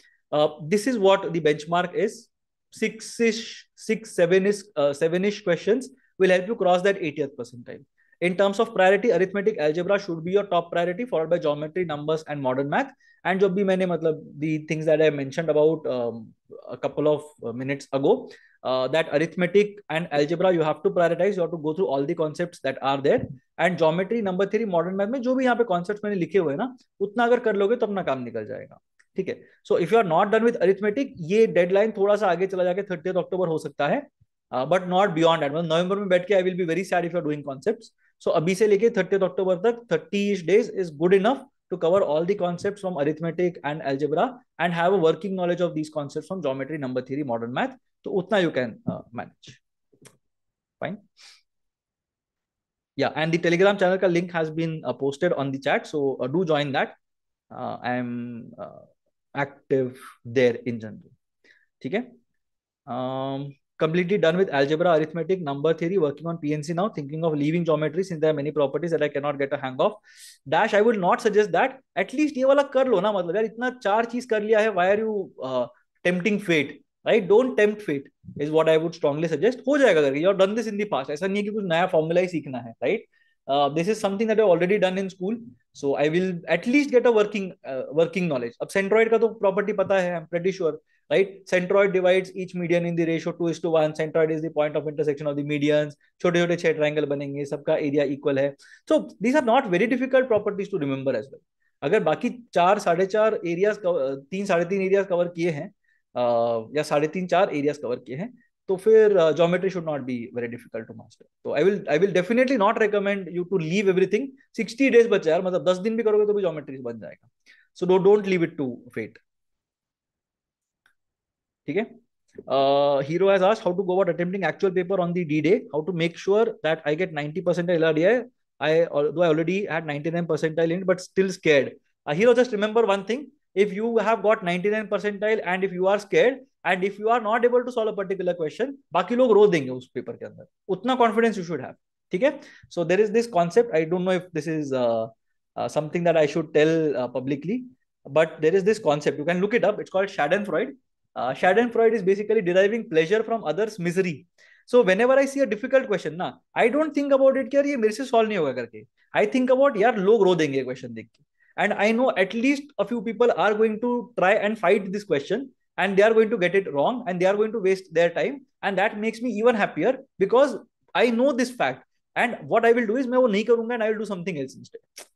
This is what the benchmark is. 6-ish, 6, 7-ish, 7-ish questions will help you cross that 80th percentile. In terms of priority, arithmetic, algebra should be your top priority, followed by geometry, numbers, and modern math. And जो भी मैंने मतलब the things that I mentioned about a couple of minutes ago, that arithmetic and algebra you have to prioritize. You have to go through all the concepts that are there. And geometry, number theory, modern math में जो भी यहाँ पे concepts मैंने लिखे हुए हैं ना, उतना अगर कर लोगे तो अपना काम निकल जाएगा. ठीक है. So if you are not done with arithmetic, ये डेडलाइन थोड़ा सा आगे चला जाके 30 अक्टूबर हो सकता है, बट नॉट बियॉन्ड दैट. मतलब नवंबर में बैठ के I will be very sad if you are doing concepts. So अभी से लेके 30 अक्टूबर तक 30 days is good enough to cover all the concepts from arithmetic and algebra and have a working knowledge of these concepts from geometry, number theory, modern math. So utna you can manage. Fine. Yeah, and the Telegram channel ka link has been posted on the chat, so do join that. I am active there in general. ठीक है? Completely done with algebra, arithmetic, number theory, working on PNC now, thinking of leaving geometry since there are many properties that I cannot get a hang of. Dash, I would not suggest that. At least ये वाला कर लो ना, मतलब यार इतना 4 चीज कर लिया है, why are you tempting fate? Right? Don't tempt fate is what I would strongly suggest. हो जाएगा करके. You have done this in the past. ऐसा नहीं है कि कुछ नया फॉर्मूला ही सीखना है, right? This is something that I've already done in school, so I will at least get a working knowledge. अब centroid का तो property पता है, I'm pretty sure, right? Centroid divides each median in the ratio 2:1. Centroid is the point of intersection of the medians. छोटे छोटे 6 triangle बनेंगे, सबका area equal है. So these are not very difficult properties to remember as well. अगर बाकी 4 4.5 areas 3 3.5 areas cover किए हैं, या 3.5 4 areas cover किए हैं, तो फिर geometry should not be very difficult to master. So I will definitely not recommend you to leave everything. 60 days बचा यार, मतलब 10 दिन भी करोगे तो भी geometry बन जाएगा. So don't leave it to fate. ठीक है? Hero has asked how to go about attempting actual paper on the D-Day, how to make sure that I get 90 percentile LRDI. Though I already had 99 percentile in it, but still scared. Hero, just remember one thing. If you have got 99 percentile and if you are scared and if you are not able to solve a particular question, बाकी लोग रो देंगे उस paper के अंदर. उतना confidence you should have. ठीक है? So there is this concept. I don't know if this is something that I should tell publicly, but there is this concept. You can look it up. It's called Schadenfreude. Schadenfreude is basically deriving pleasure from others' misery. So whenever I see a difficult question, ना, I don't think about it कि यार ये मेरे से solve नहीं होगा करके. I think about यार लोग रो देंगे question देख के. And I know at least a few people are going to try and fight this question and they are going to get it wrong and they are going to waste their time, and that makes me even happier because I know this fact, and what I will do is मैं वो नहीं करूंगा and I will do something else instead.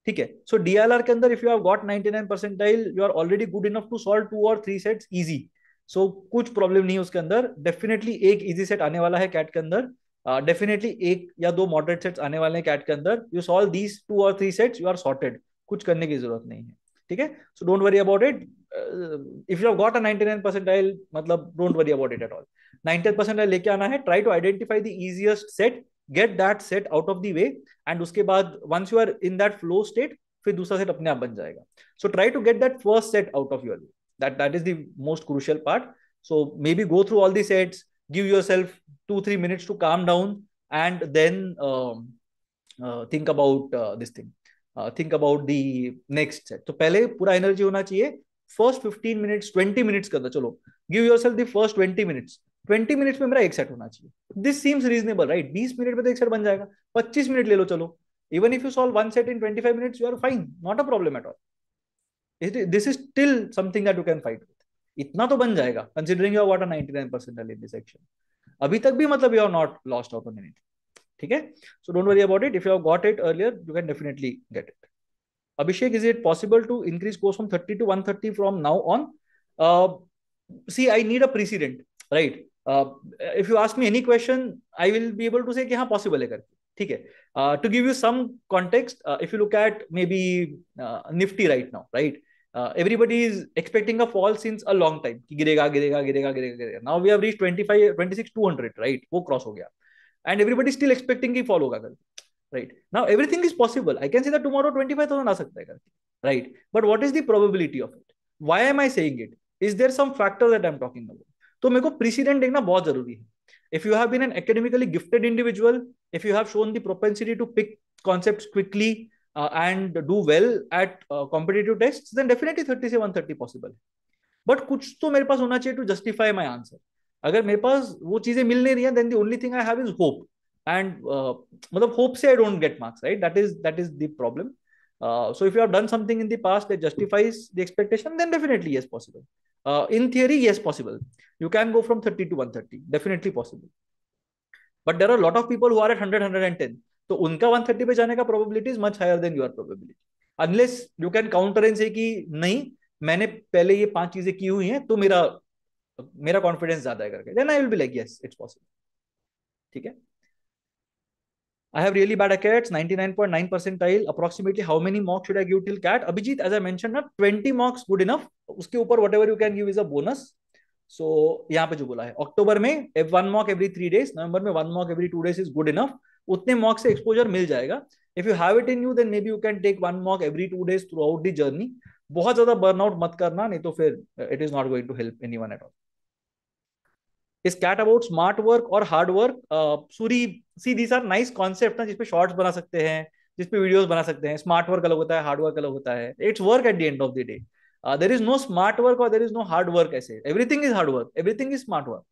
ठीक है. So DILR के अंदर if you have got 99 percentile, you are already good enough to solve 2 or 3 sets easy. So कुछ problem नहीं है उसके अंदर. डेफिनेटली एक इजी सेट आने वाला है कैट के अंदर. डेफिनेटली एक या दो मॉडरेट सेट्स आने वाले हैं कैट के अंदर. You solve these 2 or 3 sets, you are sorted. कुछ करने की जरूरत नहीं है. ठीक है. So don't worry about it. If you have got a 99 percentile, मतलब don't worry about it at all. 90 percentile लेके आना है. Try to identify the easiest set, get that set out of the way, and उसके बाद once you are in that flow state, फिर दूसरा set अपने आप बन जाएगा. So try to get that first set out of your way. That is the most crucial part. So maybe go through all the sets, give yourself 2-3 minutes to calm down, and then think about this thing. Think about the next set. तो पहले पूरा energy होना चाहिए. First 15 minutes 20 minutes का चलो, give yourself the first 20 minutes. 20 minutes में मेरा एक सेट होना चाहिए. This seems reasonable, right? 20 minute में तो एक सेट बन जाएगा. 25 मिनट ले लो चलो. Even if you solve one set in 25 minutes, you are fine. Not a problem at all. This is still something that you can fight with. इतना तो बन जाएगा, considering you have got a 99 percentile in this section. अभी तक भी मतलब you are not lost out on anything. ठीक है. So don't worry about it. If you have got it earlier, you can definitely get it. Abhishek, is it possible to increase course from 30 to 130 from now on? See, I need a precedent, right? If you ask me any question, I will be able to say कि हाँ possible है करके. ठीक है. To give you some context, if you look at maybe Nifty right now, right? Everybody is expecting a fall since a long time. कि गिरेगा गिरेगा गिरेगा गिरेगा गिरेगा. Now we have reached 26,200, right? वो cross हो गया. And everybody still expecting कि fall होगा करके. Right. Now everything is possible. I can say that tomorrow 25,000 आ सकता है करके. Right. But what is the probability of it? Why am I saying it? Is there some factor that I'm talking about? तो मेरे को precedent देखना बहुत जरूरी है. If you have been an academically gifted individual, if you have shown the propensity to pick concepts quickly and do well at competitive tests, then definitely 30 से 130 possible. But कुछ तो मेरे पास होना चाहिए to justify my answer. अगर मेरे पास वो चीजें मिल नहीं रही हैं, then the only thing I have is hope. And मतलब hope से I don't get marks, right? That is the problem. So if you have done something in the past that justifies the expectation, then definitely yes, possible. In theory, yes, possible. You can go from 30 to 130, definitely possible. But there are a lot of people who are at 100, 110. तो उनका 130 पे जाने का probability is much higher than your probability. Unless you can counter and say कि नहीं, मैंने पहले ये 5 चीजें की हुई हैं, तो मेरा confidence ज्यादा है करके. Then I will be like, yes, it's possible. ठीक है. I have really bad ACATs, 99.9 percentile. Approximately how many marks should I give till CAT? Abhijit, as I mentioned, 20 marks good enough. उसके ऊपर whatever you can give is a bonus. So यहाँ पे जो बोला है, अक्टूबर में 1 mark every 3 days, नवंबर में 1 mark every 2 days is good enough. उतने marks से exposure मिल जाएगा. If you have it in you, then maybe you can take 1 mark every 2 days throughout the journey. बहुत ज्यादा burnout मत करना, नहीं तो फिर it is not going to help anyone at all. Is CAT about smart work or hard work? Suri, see, these are nice concepts ना, जिसपे shorts बना सकते हैं, जिसपे videos बना सकते हैं. Smart work अलग होता है, hard work अलग होता है. It's work at the end of the day. There is no smart work or there is no hard work ऐसे. Everything is hard work. Everything is smart work,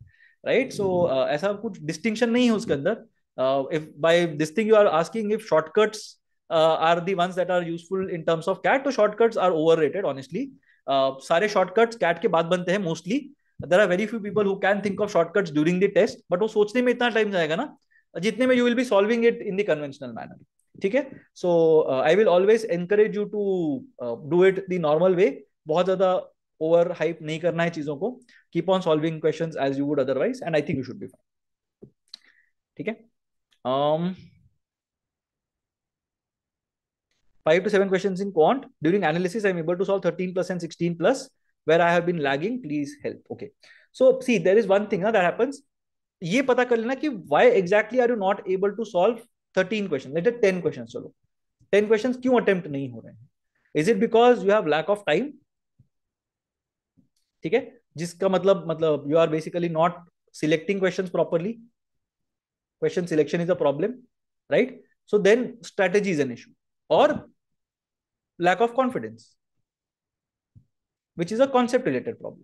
right? So ऐसा कुछ distinction नहीं है उसके अंदर. If by this thing you are asking if shortcuts are the ones that are useful in terms of CAT, तो shortcuts are overrated, honestly. सारे shortcuts CAT के बाद बनते हैं mostly. There are very few people who can think of shortcuts during the test, but वो सोचने में इतना टाइम जाएगा ना, जितने में you will be solving it in the conventional manner. ठीक है. So I will always encourage you to do it the normal way. बहुत ज्यादा over hype नहीं करना है चीजों को. Keep on solving questions as you would otherwise, and I think you should be fine. ठीक है. 5 to 7 questions in quant. During analysis, I'm able to solve 13 plus and 16 plus. Where I have been lagging, please help. Okay. So see, there is one thing that happens. ये पता कर लेना कि why exactly are you not able to solve 13 questions? Let's say 10 questions. चलो. 10 questions क्यों attempt नहीं हो रहे हैं? Is it because you have lack of time? ठीक है. जिसका मतलब you are basically not selecting questions properly. Question selection is a problem, right? So then strategy is an issue, or lack of confidence, which is a concept related problem.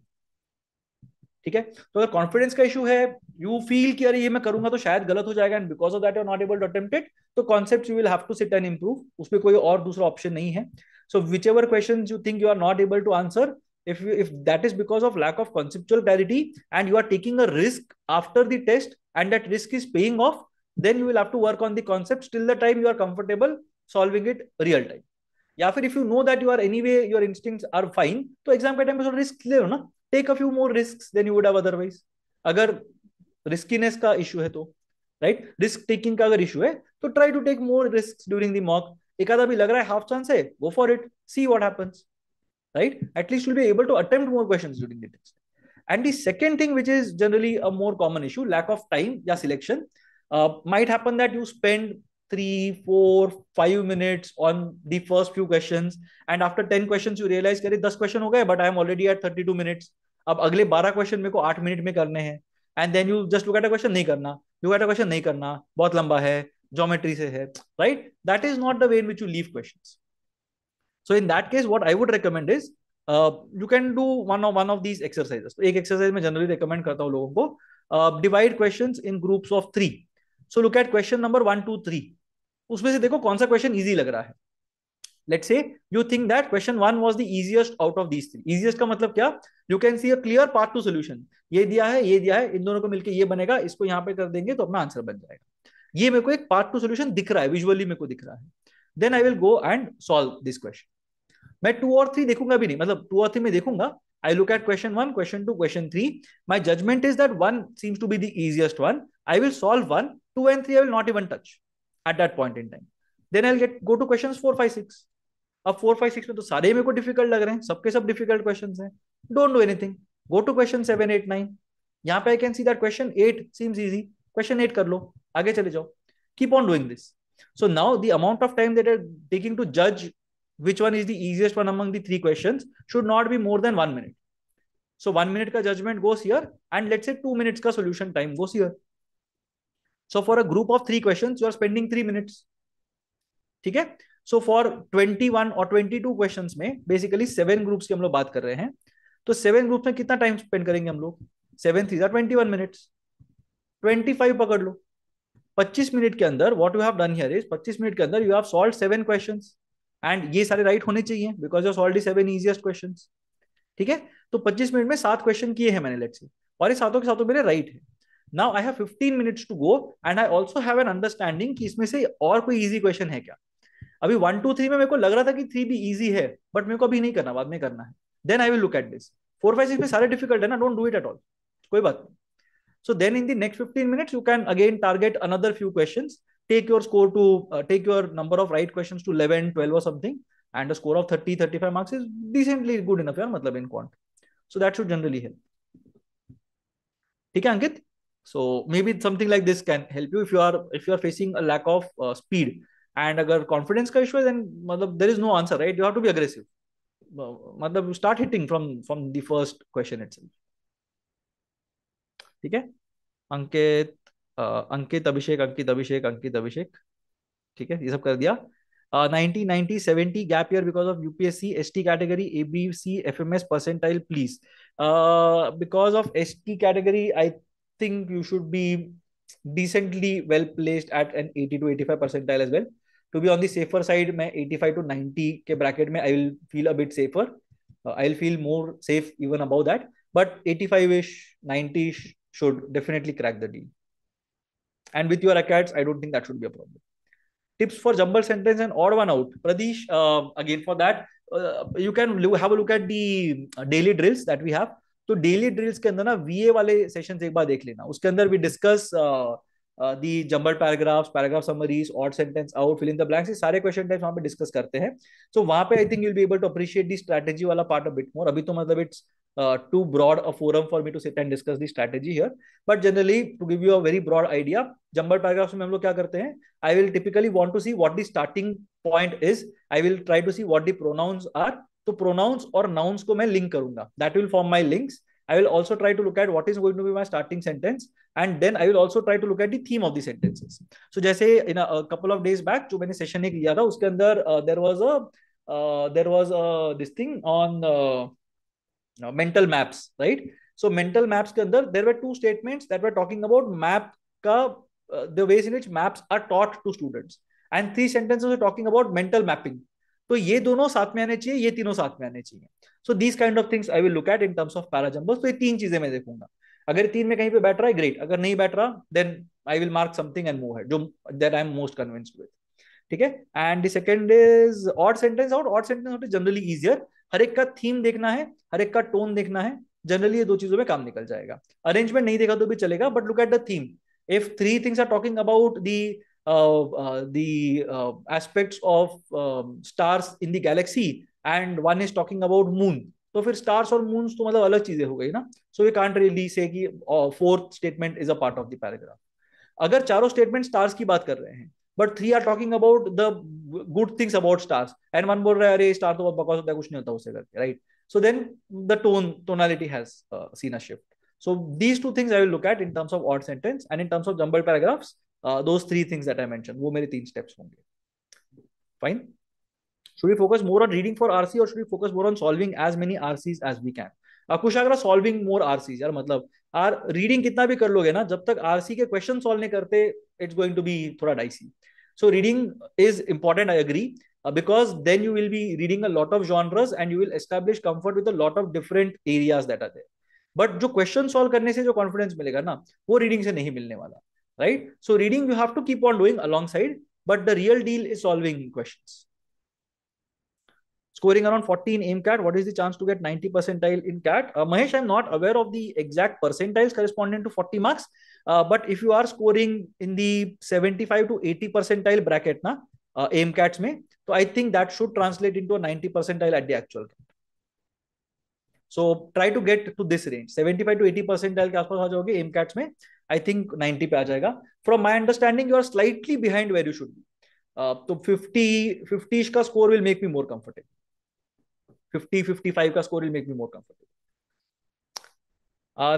ठीक है. तो अगर confidence का issue है, you feel कि अरे ये मैं करूंगा तो शायद गलत हो जाएगा, and because of that you are not able to attempt it, तो concept you will have to sit and improve. उसमें कोई और दूसरा ऑप्शन नहीं है. So whichever question you think you are not able to answer, if that is because of lack of conceptual clarity and you are taking a risk after the test and that risk is paying off, then you will have to work on the concepts till the time you are comfortable solving it real time. या फिर if you know that you are anyway your instincts are fine, तो exam के time पे थोड़ा risk ले लो ना, take a few more risk than you would have otherwise. अगर रिस्कीनेस का इशू है तो, राइट, रिस्क टेकिंग का अगर इशू है तो try to take more risk during the mock. एक आधा भी लग रहा है हाफ चांस है, go for it, see what happens, right? At least you'll be able to attempt more questions during the test. And the second thing, which is generally a more common issue, lack of time या selection, might happen that you spend 3, 4, 5 minutes on the first few questions, and after 10 questions you realize कि 10 question हो गए, but I am already at 32 minutes. अब अगले 12 question मेरे को 8 minute में करने हैं, and then you just look at a question, नहीं करना, look at a question, नहीं करना, बहुत लंबा है, geometry से है, right? That is not the way in which you leave questions. So in that case, what I would recommend is you can do one of these exercises. तो एक exercise में generally recommend करता हूँ लोगों को, divide questions in groups of 3. So look at question number 1, 2, 3. उसमें से देखो कौन सा question easy लग रहा है. Let's say you think that question 1 was the easiest out of these 3. Easiest का मतलब क्या? You can see a clear path to solution. ये दिया है, इन दोनों को मिलके ये बनेगा, इसको यहाँ पे कर देंगे तो अपना आंसर बन जाएगा. ये मेरे को एक path to solution दिख रहा है, विजुअली मेरे को दिख रहा है. Then I will go and solve this question. मैं 2 और 3 देखूंगा भी नहीं, मतलब 2 और 3 में देखूंगा. I look at question 1, question 2, question 3. My judgment is that 1 seems to be the easiest one. I will solve 1, 2 and 3 I will not even touch at that point in time. Then I'll go to questions 4, 5, 6. अब 4, 5, 6 में तो सारे मेरे को difficult लग रहे हैं, सबके सब डिफिकल्ट क्वेश्चंस हैं. Don't do anything, go to question 7, 8, 9. यहाँ पे I can see that question 8 seems easy, question 8 कर लो, आगे चले जाओ. Keep on doing this. So now the amount of time that you're taking to judge which one is the easiest one among the 3 questions should not be more than 1 minute. So 1 minute ka judgment goes here, and let's say 2 minutes ka solution time goes here. So for a group of 3 questions, you are spending 3 minutes. ठीक है? So for 21 or 22 questions में basically 7 groups की हम लोग बात कर रहे हैं. तो 7 groups में कितना टाइम स्पेंड करेंगे हम लोग? 7 3 21 minutes. 25 पकड़ लो. 25 मिनट के अंदर what you have done here is 25 minute के अंदर you have solved 7 questions. And ये सारे राइट होने चाहिए because you solve the 7 easiest questions. ठीक है, तो 25 मिनट में 7 क्वेश्चन किए हैं मैंने, लेट्स से, और ये सातों के सातों मेरे राइट है. Now I have 15 minutes to go and I also have an understanding कि इसमें से और कोई इजी क्वेश्चन है क्या. अभी 1, 2, 3 में मेरे को लग रहा था कि 3 भी इजी है, बट मेरे को अभी नहीं करना, बाद में करना है. Then I will look at this. 4, 5, 6 में सारे डिफिकल्ट है ना, don't do it at all, कोई बात नहीं. So then in the next 15 minutes, you can again target another few questions. Take your score to, take your number of right questions to 11, 12 or something. And a score of 30, 35 marks is decently good enough, yaar, matlab in quant. So that should generally help. ठीक है Ankit? So maybe something like this can help you if you are facing a lack of speed. And agar confidence का issue है, then matlab there is no answer, right? You have to be aggressive. Matlab start hitting from the first question itself. ठीक है, अंकित, अंकित अभिषेक, ठीक है, ये सब कर दिया. 90, 90, 70 gap year because of UPSC, ST category, ABC, FMS percentile, please. Because of ST category, I think you should be decently well placed at an 80 to 85 percentile as well. To be on the safer side, मैं 85 to 90 के bracket में I will feel a bit safer. I'll feel more safe even above that. But 85-ish, 90-ish should definitely crack the deal. And with your ACADS, I don't think that should be a problem. Tips for jumble sentence and odd one out. Pradesh, again for that, you can have a look at the daily drills that we have. तो daily drills के अंदर ना VA वाले sessions एक बार देख लेना. उसके अंदर we discuss the jumbled paragraphs, paragraph summaries, odd sentence out, fill in the blanks, ये सारे question types वहाँ पे discuss करते हैं. So वहाँ पे I think you'll be able to appreciate the strategy वाला part a bit more. अभी तो मतलब it's too broad a forum for me to sit and discuss the strategy here. But generally, to give you a very broad idea, jumbled paragraphs में हम लोग क्या करते हैं? I will typically want to see what the starting point is. I will try to see what the pronouns are. तो pronouns और nouns को मैं link करूंगा. That will form my links. I will also try to look at what is going to be my starting sentence, and then I will also try to look at the theme of the sentences. So जैसे in a couple of days back जो मैंने session एक लिया था उसके अंदर there was a this thing on mental maps, right? So mental maps के अंदर there were 2 statements that were talking about map का the ways in which maps are taught to students, and 3 sentences were talking about mental mapping. तो ये दोनों साथ में आने चाहिए, ये तीनों साथ में आने चाहिए. So these kind of things I will look eight in terms of parajumbles. तो ये तीन चीजें मैं देखूंगा. अगर तीन में कहीं पे बैठ रहा है, ग्रेट. अगर नहीं बैठ रहा, then I will mark something and move है, जो that I am most convinced with. ठीक है. And the second is odd sentence out. Odd sentence out is generally easier. हर एक का थीम देखना है, हर एक का टोन देखना है. जनरली ये दो चीजों में काम निकल जाएगा. अरेंजमेंट नहीं देखा तो भी चलेगा, but look at the theme. If three things are talking about the aspects of stars in the galaxy and one is talking about moon, तो फिर stars और moons तो मतलब अलग चीजें हो गई ना. So we can't really say कि fourth statement is a part of the paragraph. अगर चारों स्टेटमेंट स्टार्स की बात कर रहे हैं, but three are talking about the good things about stars and one बोल रहा है अरे स्टार तो बहुत बकवास होता है, कुछ नहीं होता उससे करके, right. So then the tonality has seen a shift. So these two things I will look at in terms of odd sentence, and in terms of jumbled paragraphs, those three things that I mentioned, वो मेरे तीन steps होंगे. Fine. Should we focus more on reading for RC or should we focus more on solving as many RCs as we can? Kushagra solving more RCs. यार मतलब are reading कितना भी कर लोगे ना, जब तक आरसी के क्वेश्चन सॉल्व नहीं करते, इट्स गोइंग टू बी थोड़ा dicey. So reading is important, I agree, because then you will be reading a lot of genres and you will establish comfort with a lot of different areas that are there. But जो question solve करने से जो confidence मिलेगा ना, वो reading से नहीं मिलने वाला, right. So reading you have to keep on doing alongside, but the real deal is solving questions. Scoring around 40 in AIMCAT, what is the chance to get 90 percentile in CAT? Mahesh, I'm not aware of the exact percentiles corresponding to 40 marks. But if you are scoring in the 75 to 80 percentile bracket, na, AIMCATs mein, so I think that should translate into a 90 percentile at the actual CAT. So try to get to this range. 75 to 80 percentile के आसपास आ जाओगे AIMCATs में. I think 90 पे आ जाएगा. From my understanding, you are slightly behind where you should be. तो 50 का score will make me more comfortable. 50-55 का score will make me more comfortable.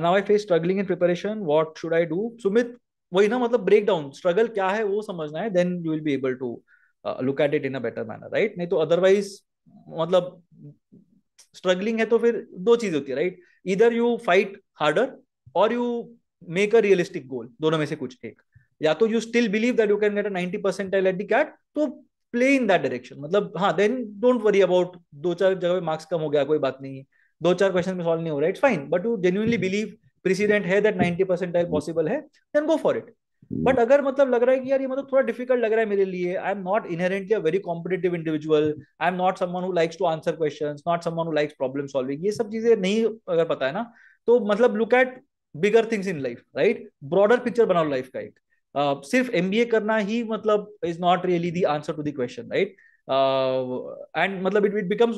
Now I face struggling in preparation. What should I do? Sumit, वही ना, मतलब breakdown, struggle क्या है वो समझना है, then you will be able to look at it in a better manner, right? नहीं तो otherwise मतलब struggling है तो फिर दो चीजें होती है, right? Either you fight harder or you make a realistic goal. दोनों में से कुछ एक. या तो you still believe that you can get a 90 percentile at the CAT, तो प्ले इन दैट डायरेक्शन. मतलब हाँ, देन डोंट वरी अबाउट दो चार जगह पे मार्क्स कम हो गया, कोई बात नहीं. दो चार क्वेश्चन में सॉल्व नहीं हो रहा है, it's fine. But you genuinely believe president है दैट 90 परसेंटाइल पॉसिबल है, then go for it. But अगर मतलब लग रहा है कि यार ये मतलब थोड़ा डिफिकल्ट लग रहा है मेरे लिए, I am not inherently a very competitive individual, I am not someone who likes to answer questions, not someone who likes problem solving, ये सब चीजें नहीं अगर पता है ना, तो मतलब look at bigger things in life, right. Broader picture बना लो लाइफ का एक. सिर्फ एमबीए करना ही मतलब is not really the answer to the question, right. And matlab it becomes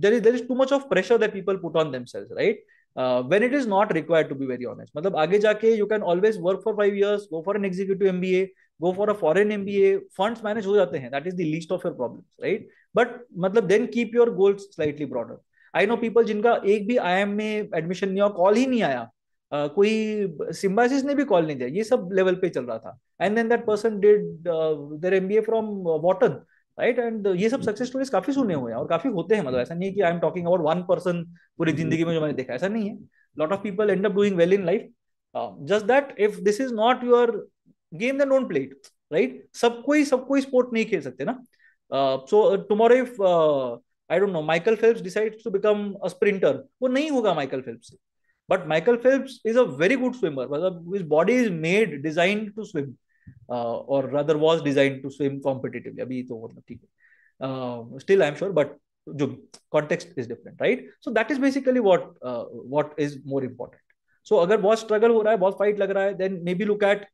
there is too much of pressure that people put on themselves, right. When it is not required, to be very honest. matlab aage jaake you can always work for 5 years, go for an executive MBA, go for a foreign MBA, funds manage ho jate hain, that is the least of your problems, right. But matlab then keep your goals slightly broader. I know people जिनका एक भी IIM में admission नहीं हुआ, call ही नहीं आया, कोई Symbiosis ने भी कॉल नहीं दिया, ये सब लेवल पे चल रहा था. And then that person did their MBA from Wharton, right. And ये सब सक्सेस स्टोरीज काफी सुने हुए हैं और काफी होते हैं. मतलब ऐसा नहीं है कि I am talking about one person पूरी जिंदगी में जो मैंने देखा, ऐसा नहीं है. Lot of people end up doing well in life. Just that if this is not your game, then don't play it, right. सबको स्पोर्ट नहीं खेल सकते ना. So tomorrow if I don't know Michael Phelps decides to become a sprinter, वो नहीं होगा Michael Phelps से. But Michael Phelps is a very good swimmer. मतलब his body is made designed to swim, or rather was designed to swim competitively. अभी तो मतलब ठीक है, still I'm sure, but जो context is different, right? So that is basically what is more important. So अगर बहुत struggle हो रहा है, बहुत fight लग रहा है, then maybe look at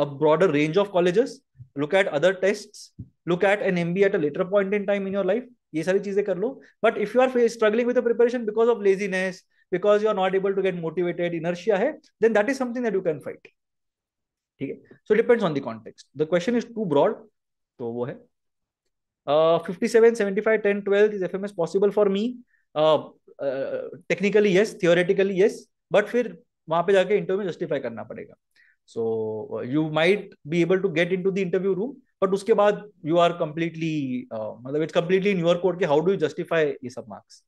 a broader range of colleges, look at other tests, look at an MBA at a later point in time in your life. ये सारी चीजें कर लो. But if you are struggling with the preparation because of laziness, because you are not able to get motivated, inertia है, then that is something that you can fight. ठीक है. So depends on the context. The question is too broad, तो वो है 57 75 10 12 is FMS possible for me. Technically yes, theoretically yes, but फिर वहां पे जाके इंटरव्यू में जस्टिफाई करना पड़ेगा. So you might be able to get into the interview room, but उसके बाद यू आर कंप्लीटली मतलब it's completely in your court कि हाउ डू यू जस्टिफाई ये सब marks.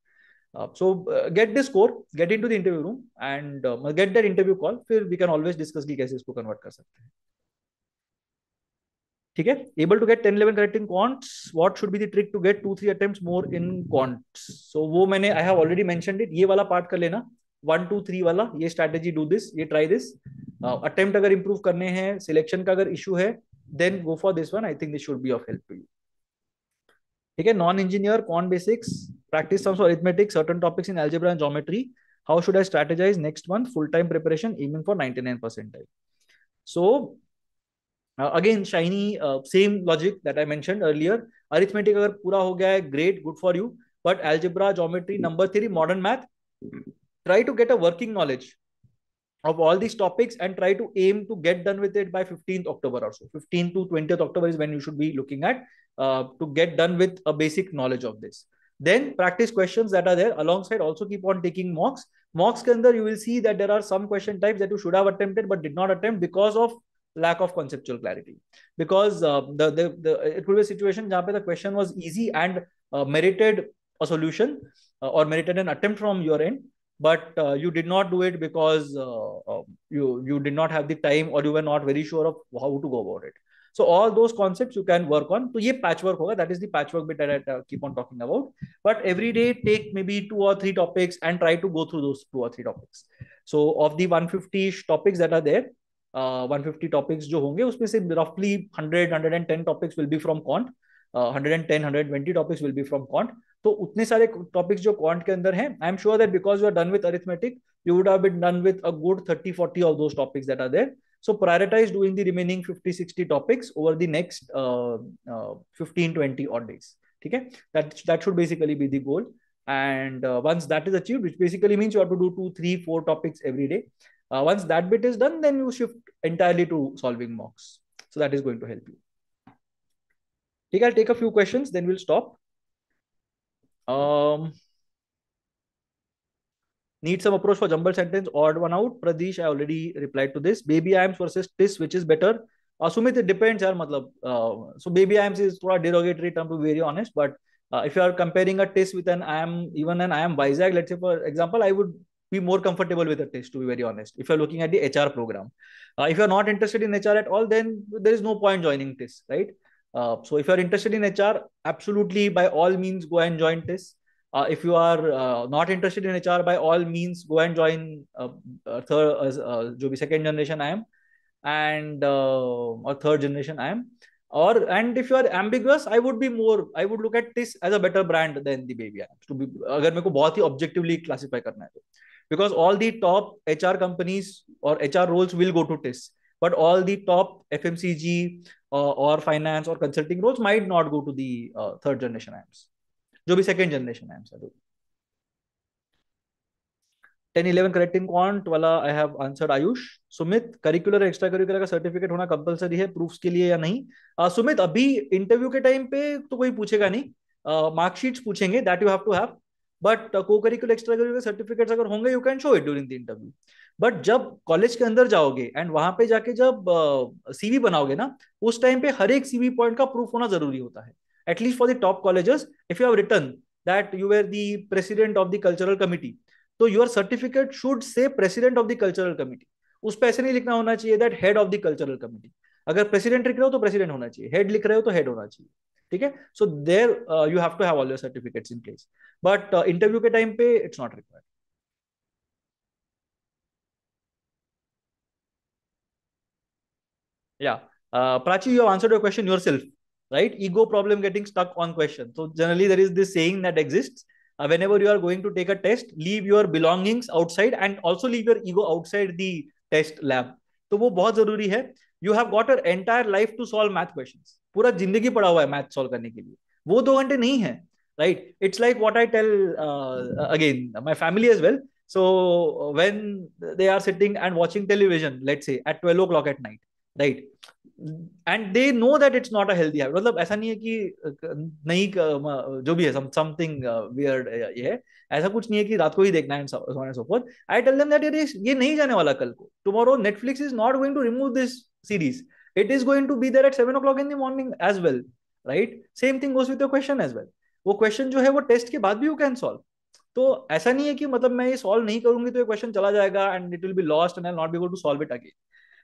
So get the score, get into the interview room and get that interview call. फिर we can always discuss कि कैसे इसको convert कर सकते हैं. ठीक है. Able to get 10-11 correct in quants. What should be the trick to get 2-3 attempts more in quants? So वो मैंने I have already mentioned it. ये वाला पार्ट कर लेना. 1-2-3 वाला ये strategy, do this, ये try this. Attempt अगर improve करने हैं, selection का अगर issue है, then go for this one. I think this should be of help to you. ठीक है. Non engineer, quant basics, practice sums for arithmetic, certain topics in algebra and geometry. How should I strategize next month? Full time preparation, aiming for 99 percentile. So again Shiny, same logic that I mentioned earlier. Arithmetic अगर पूरा हो गया है, great, good for you. But algebra, geometry, number theory, modern math, try to get a working knowledge of all these topics and try to aim to get done with it by 15th October or so. 15th to 20th October is when you should be looking at to get done with a basic knowledge of this. Then practice questions that are there alongside. Also keep on taking mocks. Mocks ke andar you will see that there are some question types that you should have attempted but did not attempt because of lack of conceptual clarity. Because it could be a situation jahan pe the question was easy and merited a solution or merited an attempt from your end, but you did not do it because you did not have the time or you were not very sure of how to go about it. So all those concepts you can work on. So ये patchwork होगा. That is the patchwork bit that I keep on talking about. But every day take maybe 2 or 3 topics and try to go through those 2 or 3 topics. So of the 150 topics that are there, 150 topics जो होंगे उसमें से roughly 110 topics will be from quant. 110-120 topics will be from quant. तो उतने सारे topics जो quant के अंदर हैं, I am sure that because you are done with arithmetic, you would have been done with a good 30-40 of those topics that are there. So prioritize doing the remaining 50-60 topics over the next 15-20 odd days. ठीक है. That should basically be the goal. And once that is achieved, which basically means you have to do 2, 3, 4 topics every day. Once that bit is done, then you shift entirely to solving mocks. So that is going to help you. ठीक है. I'll take a few questions, then we'll stop. Need some approach for jumble sentence, odd one out. Pradesh, I already replied to this. Baby IIMs versus TIS, which is better? Sumit, it depends, yaar, matlab. So baby IIMs is thoda derogatory term, to be very honest. But if you are comparing a TIS with an IIM, even an IIM Vizag, let's say for example, I would be more comfortable with a TIS, to be very honest. If you're looking at the HR program, if you're not interested in HR at all, then there is no point joining TIS, right? So if you're interested in HR, absolutely, by all means, go and join TIS. If you are not interested in HR, by all means, go and join जो भी second generation IIM and or third generation IIM. And if you are ambiguous, I would look at TIS as a better brand than the baby IIMs. To be, अगर मेरे को बहुत ही objectively classify करना है तो, because all the top HR companies or HR roles will go to TIS, but all the top FMCG or finance or consulting roles might not go to the third generation IIMs. जो भी second generation है. 10-11 correct in quant वाला I have answered. Ayush. Sumit, curricular extra curricular का certificate होना compulsory है proofs के लिए या नहीं? सुमित, अभी इंटरव्यू के टाइम पे तो कोई पूछेगा नहीं. मार्कशीट्स पूछेंगे, that you have to have. But co curricular extra curricular certificates अगर होंगे, you can show it during the interview. But जब कॉलेज के अंदर जाओगे एंड वहां पे जाके जब सीवी बनाओगे ना, उस टाइम पे हर एक सीवी पॉइंट का प्रूफ होना जरूरी होता है. At least for the top colleges, if you have written that you were the president of the cultural committee, so your certificate should say president of the cultural committee. उस पे ऐसे नहीं लिखना होना चाहिए that head of the cultural committee. अगर president लिख रहे हो तो president होना चाहिए, head लिख रहे हो तो head होना चाहिए. ठीक है. So there you have to have all your certificates in place. But interview के time पे it's not required. Yeah. Prachi, you have answered your question yourself. Right? Ego problem getting stuck on question. So generally there is this saying that exists. Whenever you are going to take a test, leave your belongings outside and also leave your ego outside the test lab. तो वो बहुत जरूरी है. You have got your entire life to solve math questions. पूरा जिंदगी पड़ा हुआ है मैथ सॉल्व करने के लिए. वो 2 घंटे नहीं है. Right? It's like what I tell again my family as well. So when they are sitting and watching television, let's say at 12 o'clock at night, right? And they know that it's not a healthy habit. मतलब ऐसा नहीं है कि नहीं, जो भी है something weird ये है, ऐसा कुछ नहीं है कि रात को ही देखना है, so on and so forth. I tell them that ये नहीं जाने वाला कल को. Tomorrow Netflix is not going to remove this series. It is going to be there at 7 o'clock in the morning as well, right? Same thing goes with your question as well. वो question जो है वो test के बाद भी you can solve. तो ऐसा नहीं है कि मतलब मैं ये सॉल्व नहीं करूंगी तो ये क्वेश्चन चला जाएगा and it will be lost and I will not be able to solve it again.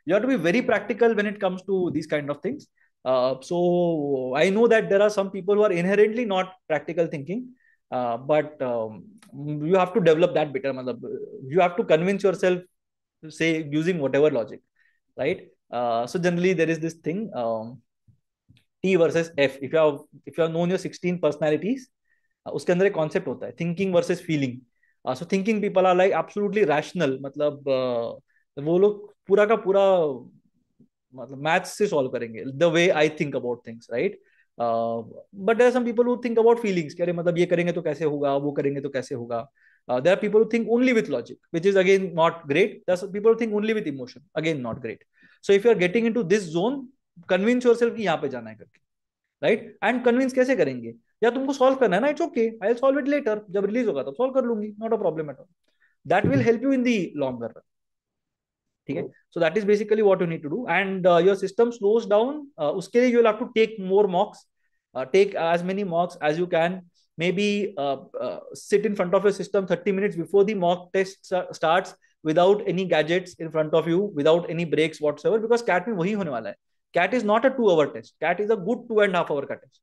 You have to be very practical when it comes to these kind of things. So I know that there are some people who are inherently not practical thinking, but you have to develop that better. You have to convince yourself, say, using whatever logic, right? So generally there is this thing, T versus F. If you have known your 16 personalities, उसके अंदर एक concept होता है thinking versus feeling. So thinking people are like absolutely rational, मतलब वो लोग पूरा का पूरा मतलब मैथ्स से सॉल्व करेंगे the way I think about things, right? But there are some people who think about feelings, कि अरे मतलब ये करेंगे तो कैसे होगा, वो करेंगे तो कैसे होगा. There are people who think only with logic, which is again not great. There's people who think only with emotion, again not great. So if you are getting into this zone, convince yourself कि यहाँ पे जाना है करके, right? And convince कैसे करेंगे? या तुमको सॉल्व करना है ना, it's okay, I will solve it later, जब रिलीज होगा तब सॉल्व कर लूंगी, not a problem at all. That will help you in the longer run. ठीक है? So that is basically what you need to do. And your system slows down, उसके लिए you will have to take more mocks, take as many mocks as you can. Maybe sit in front of your system 30 minutes before the mock test starts, without any gadgets in front of you, without any breaks whatsoever, because CAT में वही होने वाला है. CAT is not a 2 hour test. CAT is a good 2.5 hour का test.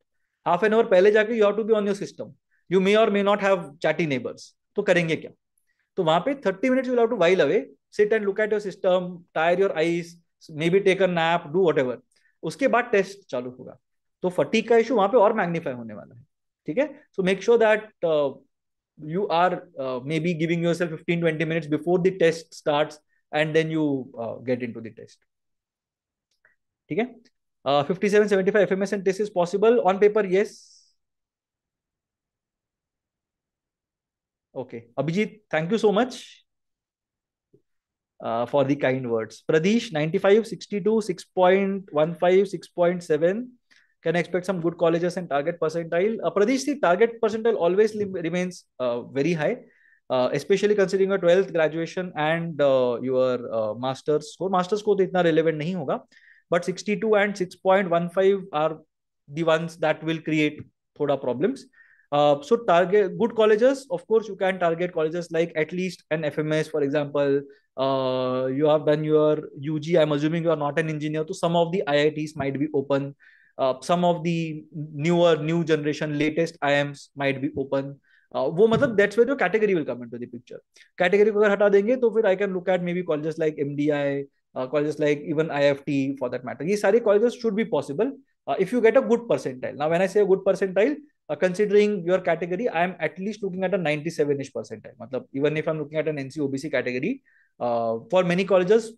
Half an hour पहले जाके you have to be on your system. You may or may not have chatty neighbors. तो करेंगे क्या? तो वहां पे 30 minutes you will have to while away, sit and look at your system, tire your eyes, maybe take a nap, do whatever. उसके बाद test चालू होगा. तो फटीग का इशू वहां पे और मैग्नीफाई होने वाला है. ठीक है? सो make sure that you are maybe giving yourself 15-20 minutes before the test starts, and then you get into the test. ठीक है? 57-75 FMS and test is possible on paper, yes. Okay, Abhijit, thank you so much for the kind words. Pradesh, 95, 62, 6.15, 6.7. Can I expect some good colleges and target percentile? Pradesh, the target percentile always remains very high, especially considering your 12th graduation and your master's score. Master's score is not relevant, nahi hoga, but 62 and 6.15 are the ones that will create thoda problems. So target good colleges. Of course, you can target colleges like at least an FMS, for example. You have done your UG. I'm assuming you are not an engineer. So some of the IITs might be open. Some of the new generation latest IIMs might be open. वो मतलब that's where your category will come into the picture. Category को अगर हटा देंगे तो फिर I can look at maybe colleges like MDI, colleges like even IFT for that matter. ये सारे colleges should be possible if you get a good percentile. Now when I say a good percentile, considering your category, I am at least looking at a 97ish percentile. मतलब even if I'm looking at an NC OBC category, for many colleges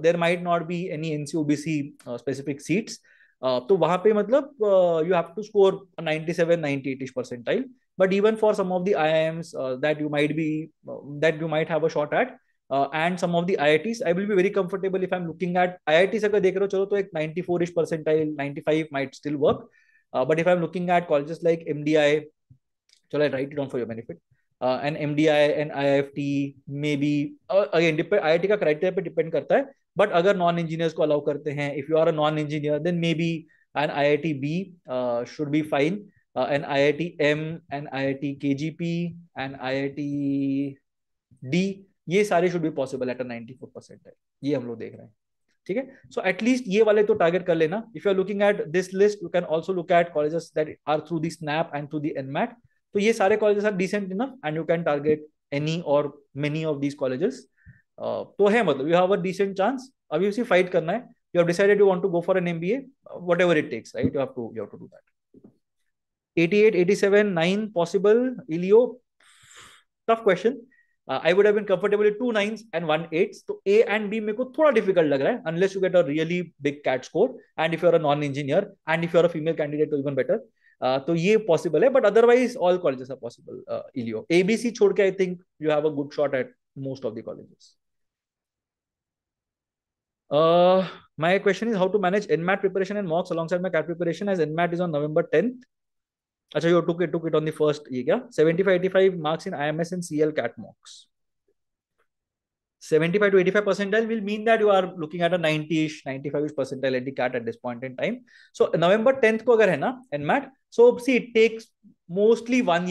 there might not be any NC OBC specific seats. तो वहां पे मतलब you have to score a 97, 98ish percentile. But even for some of the IIMs that you might have a shot at, and some of the IITs, I will be very comfortable if I'm looking at IITs. अगर देख रहे हो चलो तो एक 94ish percentile, 95 might still work. But if I'm looking at colleges like MDI, so I write it down for your benefit. And MDI and IIFT, maybe again IIT का criteria पे depend करता है. But अगर non engineers को allow करते हैं, if you are a non engineer, then maybe an IIT B should be fine. An IIT M, an IIT KGP, and IIT D, ये सारे should be possible at a 94 percentile. ये हम लोग देख रहे हैं. ठीक है? So at least ये वाले तो target कर लेना. If you are looking at this list, you can also look at colleges that are through the SNAP and through the NMAT. तो ये सारे colleges are decent enough, and you can target any or many of these colleges. तो है मतलब you have a decent chance. अभी उसी fight करना है. You have decided you want to go for an MBA, whatever it takes, right? You have to do that. 88, 87, 9 possible. Elio, tough question. I would have been comfortable with 2 9s and 1 8s. So A and B मेरे को थोड़ा difficult लग रहा है, unless you get a really big CAT score, and if you're a non-engineer, and if you're a female candidate, तो even better. तो ये possible है, but otherwise all colleges are possible. Elio, ABC छोड़ के I think you have a good shot at most of the colleges. My question is how to manage NMAT preparation and mocks alongside my CAT preparation, as NMAT is on November 10th. अच्छा, you took it on the first, ये क्या 75-85 marks in IMS and CL CAT mocks. 75 to 85 percentile will mean that you are looking at a 90ish, 95ish percentile at the CAT at this point in time. So November 10th को अगर है ना NMAT, so see it takes mostly 1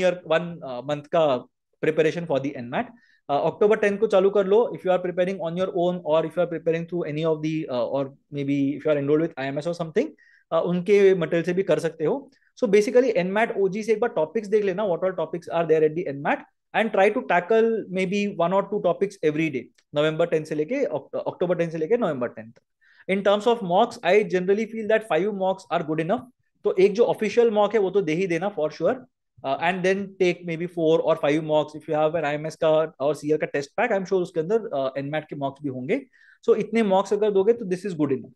month का preparation for the NMAT. October 10th को चालू कर लो if you are preparing on your own, or if you are preparing through any of the or maybe if you are enrolled with IMS or something. उनके material से भी कर सकते हो. So basically NMAT ओजी से एक बार टॉपिक्स देख लेना, what all topics are there at the NMAT, and try to tackle maybe 1 or 2 topics every day, नवंबर 10 से लेके अक्टूबर 10 से लेके नवंबर 10 तक. In terms of mocks I generally feel that 5 mocks are good enough. तो एक जो ऑफिशियल मॉक है वो तो दे ही देना for sure, and then take maybe 4 or 5 mocks if you have an IMS का और सीआर का test pack. I am sure उसके अंदर एनमैट के मॉक्स भी होंगे. सो इतने मॉक्स अगर दोगे तो this is good enough.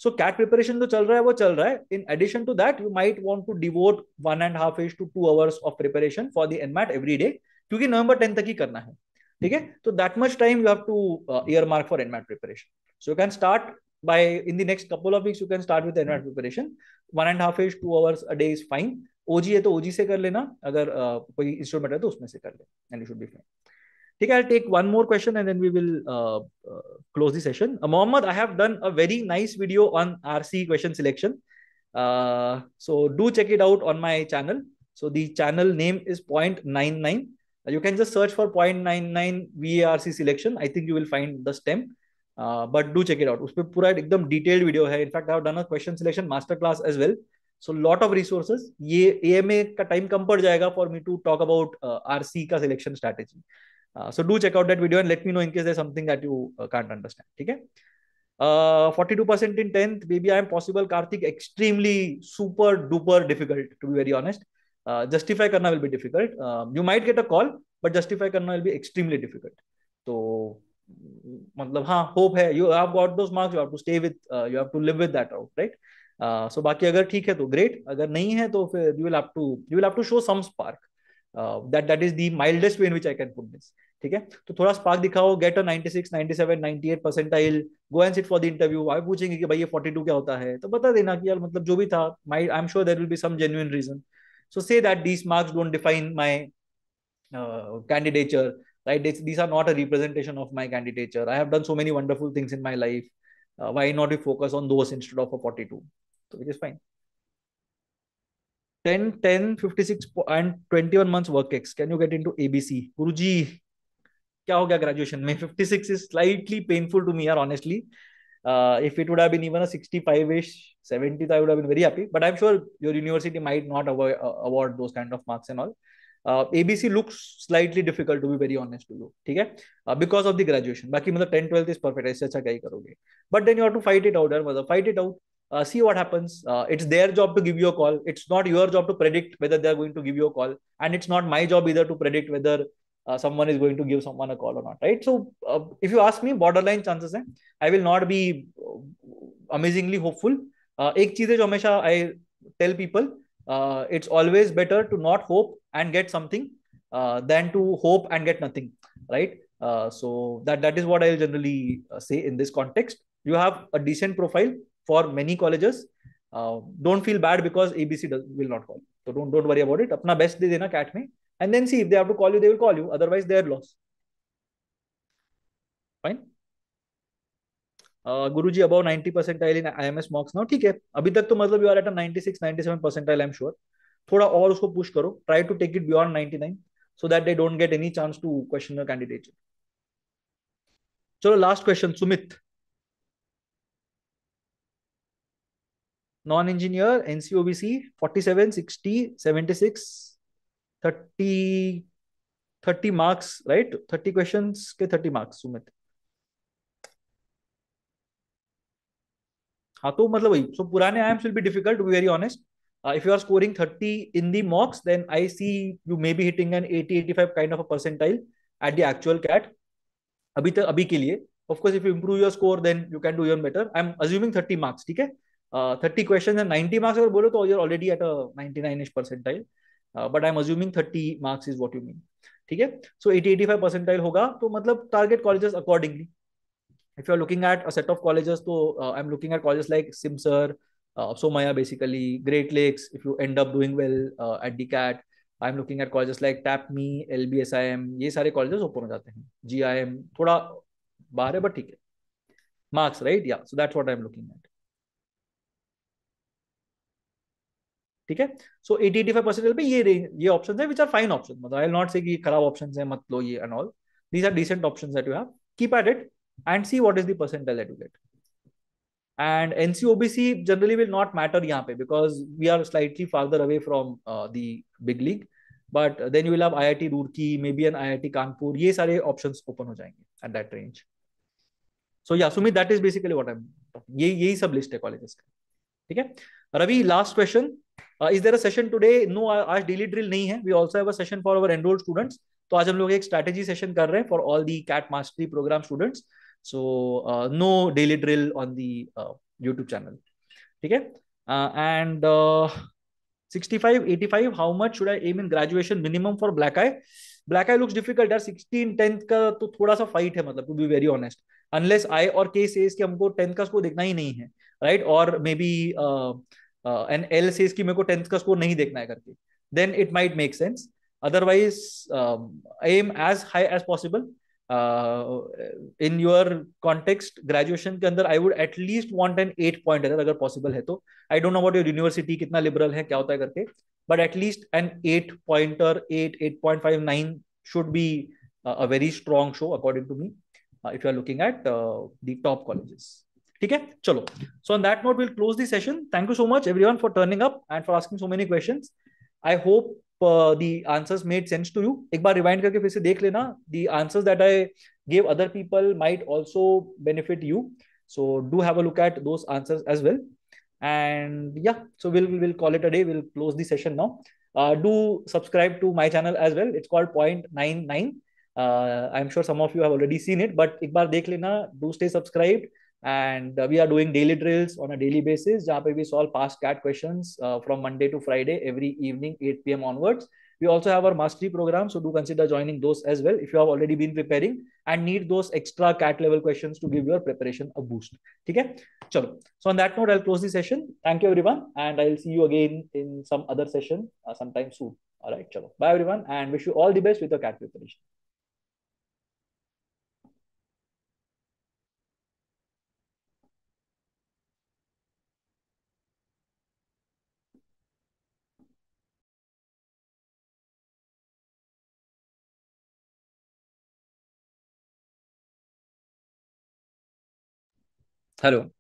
So CAT preparation तो चल रहा है वो चल रहा है. In addition to that you might want to devote 1.5 to 2 hours of preparation for the NMAT every day, क्योंकि नवंबर 10 तक ही करना है. ठीक है, तो that much time you have two year mark for NMAT preparation. So you can start by in the next couple of weeks. You can start with NMAT preparation. 1.5 to 2 hours a day is fine. OG है तो OG से कर लेना, अगर कोई instrument है तो उसमें से कर ले, and you should be fine. ठीक है, I'll take one more question and then we will close the session. Mohammed, I have done a very nice video on RC question selection. So do check it out on my channel. So the channel name is .99. You can just search for .99 VARC selection. I think you will find the stem. But do check it out. उसपे पूरा एकदम detailed video है. In fact I have done a question selection master class as well. So lot of resources. ये AMA का time कम पड़ जाएगा for me to talk about RC का selection strategy. So do check out that video and let me know in case there something that you can't understand. ठीक है. 42% in 10th, maybe I am possible. Karthik, extremely super duper difficult to be very honest. Justify karna will be difficult. You might get a call, but justify karna will be extremely difficult. So मतलब हाँ, hope है. You have got those marks, you have to stay with, you have to live with that out, right. So बाकी अगर ठीक है तो great, अगर नहीं है तो फिर you will have to show some spark. That is the mildest way in which I can put this. ठीक है, तो थोड़ा स्पार्क दिखाओ. Get a 96, 97, 98 percentile. Go and sit for the interview. आप पूछेंगे कि भाई ये 42 क्या होता है, तो बता देना कि यार मतलब जो भी था, I am sure there will be some genuine reason. So say that these marks don't define my candidature, right. These are not a representation of my candidature. I have done so many wonderful things in my life. Why not we focus on those instead of a 42? So which is fine. 10, 10, 56 and 21 months work ex. Can you get into ABC? Guruji, क्या हो गया graduation में? 56 is slightly painful to me, यार, honestly. If it would have been even a 65-ish, 70, I would have been very happy. But I'm sure your university might not award those kind of marks and all. ABC looks slightly difficult, to be very honest to you. ठीक है, because of the graduation. बाकी मतलब 10, 12 is perfect. ऐसे अच्छा क्या ही करोगे. But then you have to fight it out, यार, मतलब fight it out. See what happens. It's their job to give you a call. It's not your job to predict whether they're going to give you a call, and it's not my job either to predict whether someone is going to give someone a call or not, right? So if you ask me, borderline chances हैं. I will not be amazingly hopeful. एक चीज है जो हमेशा I tell people, it's always better to not hope and get something than to hope and get nothing, right? So that is what I'll generally say in this context. You have a decent profile for many colleges. Don't feel bad because ABC will not call. So don't worry about it. अपना best दे देना CAT में, and then see if they have to call you, they will call you. Otherwise, their loss. Fine. Guruji above 90 percentile in IMS mocks now. ठीक है, अभी तक तो मतलब you are at a 96, 97 percentile, I'm sure. थोड़ा और उसको push करो. Try to take it beyond 99 so that they don't get any chance to question your candidature. चलो last question, Sumit. Non-engineer, NCOBC, 47, 60, 76, 30, 30 marks, right? 30 questions के 30 marks, Sumit. हाँ तो मतलब वही. So पुराने IIMs will be difficult, to be very honest. If you are scoring 30 in the mocks, then I see you may be hitting an 80, 85 kind of a percentile at the actual CAT. अभी के लिए. Of course, if you improve your score, then you can do even better. I'm assuming 30 marks, ठीक है? 30 questions and 90 marks अगर बोलो तो you're already at a 99ish percentile. But I'm assuming 30 marks is what you mean. ठीक है? So 80, 85 percentile होगा तो मतलब target colleges accordingly. If you're looking at a set of colleges, so I'm looking at colleges like Simsar, Somaya, basically, Great Lakes. If you end up doing well at the CAT, I'm looking at colleges like TAPME, LBSIM. ये सारे colleges open हो जाते हैं. GIM थोड़ा बाहर है, but ठीक है. Marks, right? Yeah. So that's what I'm looking at. ठीक है. So 80-85% पे ये options है, which are fine options. मतलब I'll not say कि खराब options है, मत लो ये and all. These are decent options that you have. Keep at it and see what is the percentile that you get. and NCOBC generally will not matter यहाँ पे because we are slightly farther away from the big league. But then you will have IIT Roorkee, maybe an IIT Kanpur. ये सारे options open हो जाएंगे at that range. So yeah, Sumit, that is basically what I'm talking. यही सब list है colleges का. ठीक है. Ravi, last question. Is there a session today? No, आज daily drill नहीं है. We also have a session for our enrolled students. तो आज हम लोग एक strategy session कर रहे हैं for all the CAT Mastery Program students. So no daily drill on the YouTube channel. ठीक है. And 65, 85, how much should I aim in graduation minimum for black eye? Black eye looks difficult यार. 16 10th का तो थोड़ा सा fight है, मतलब to be very honest. Unless I और K says कि हमको 10th का स्कोर देखना ही नहीं है, right? और maybe an L says कि मेरे को 10th का स्कोर नहीं देखना है करके, then it might make sense. Otherwise, aim as high as possible. In your context, graduation के अंदर I would at least want an 8 point अगर possible है तो. I don't know about your university कितना liberal है, क्या होता है करके, but at least an 8 pointer, 8.59 should be a very strong show according to me, if you are looking at the top colleges. ठीक है, चलो. So on that note, we'll close the session. Thank you so much everyone for turning up and for asking so many questions. I hope the answers made sense to you. एक बार rewind करके फिर से देख लेना. The answers that I gave other people might also benefit you. So do have a look at those answers as well. And yeah, so we'll call it a day. We'll close the session now. Do subscribe to my channel as well. It's called Point 99. I'm sure some of you have already seen it, but एक बार देख लेना. Do stay subscribed. And we are doing daily drills on a daily basis जहाँ पे we solve past CAT questions from Monday to Friday every evening 8 p.m. onwards. We also have our mastery program, so do consider joining those as well if you have already been preparing and need those extra CAT level questions to give your preparation a boost. ठीक है, चलो. So on that note, I'll close the session. Thank you everyone, and I'll see you again in some other session sometime soon. All right, chalo. Bye everyone, and wish you all the best with your CAT preparation. Hello.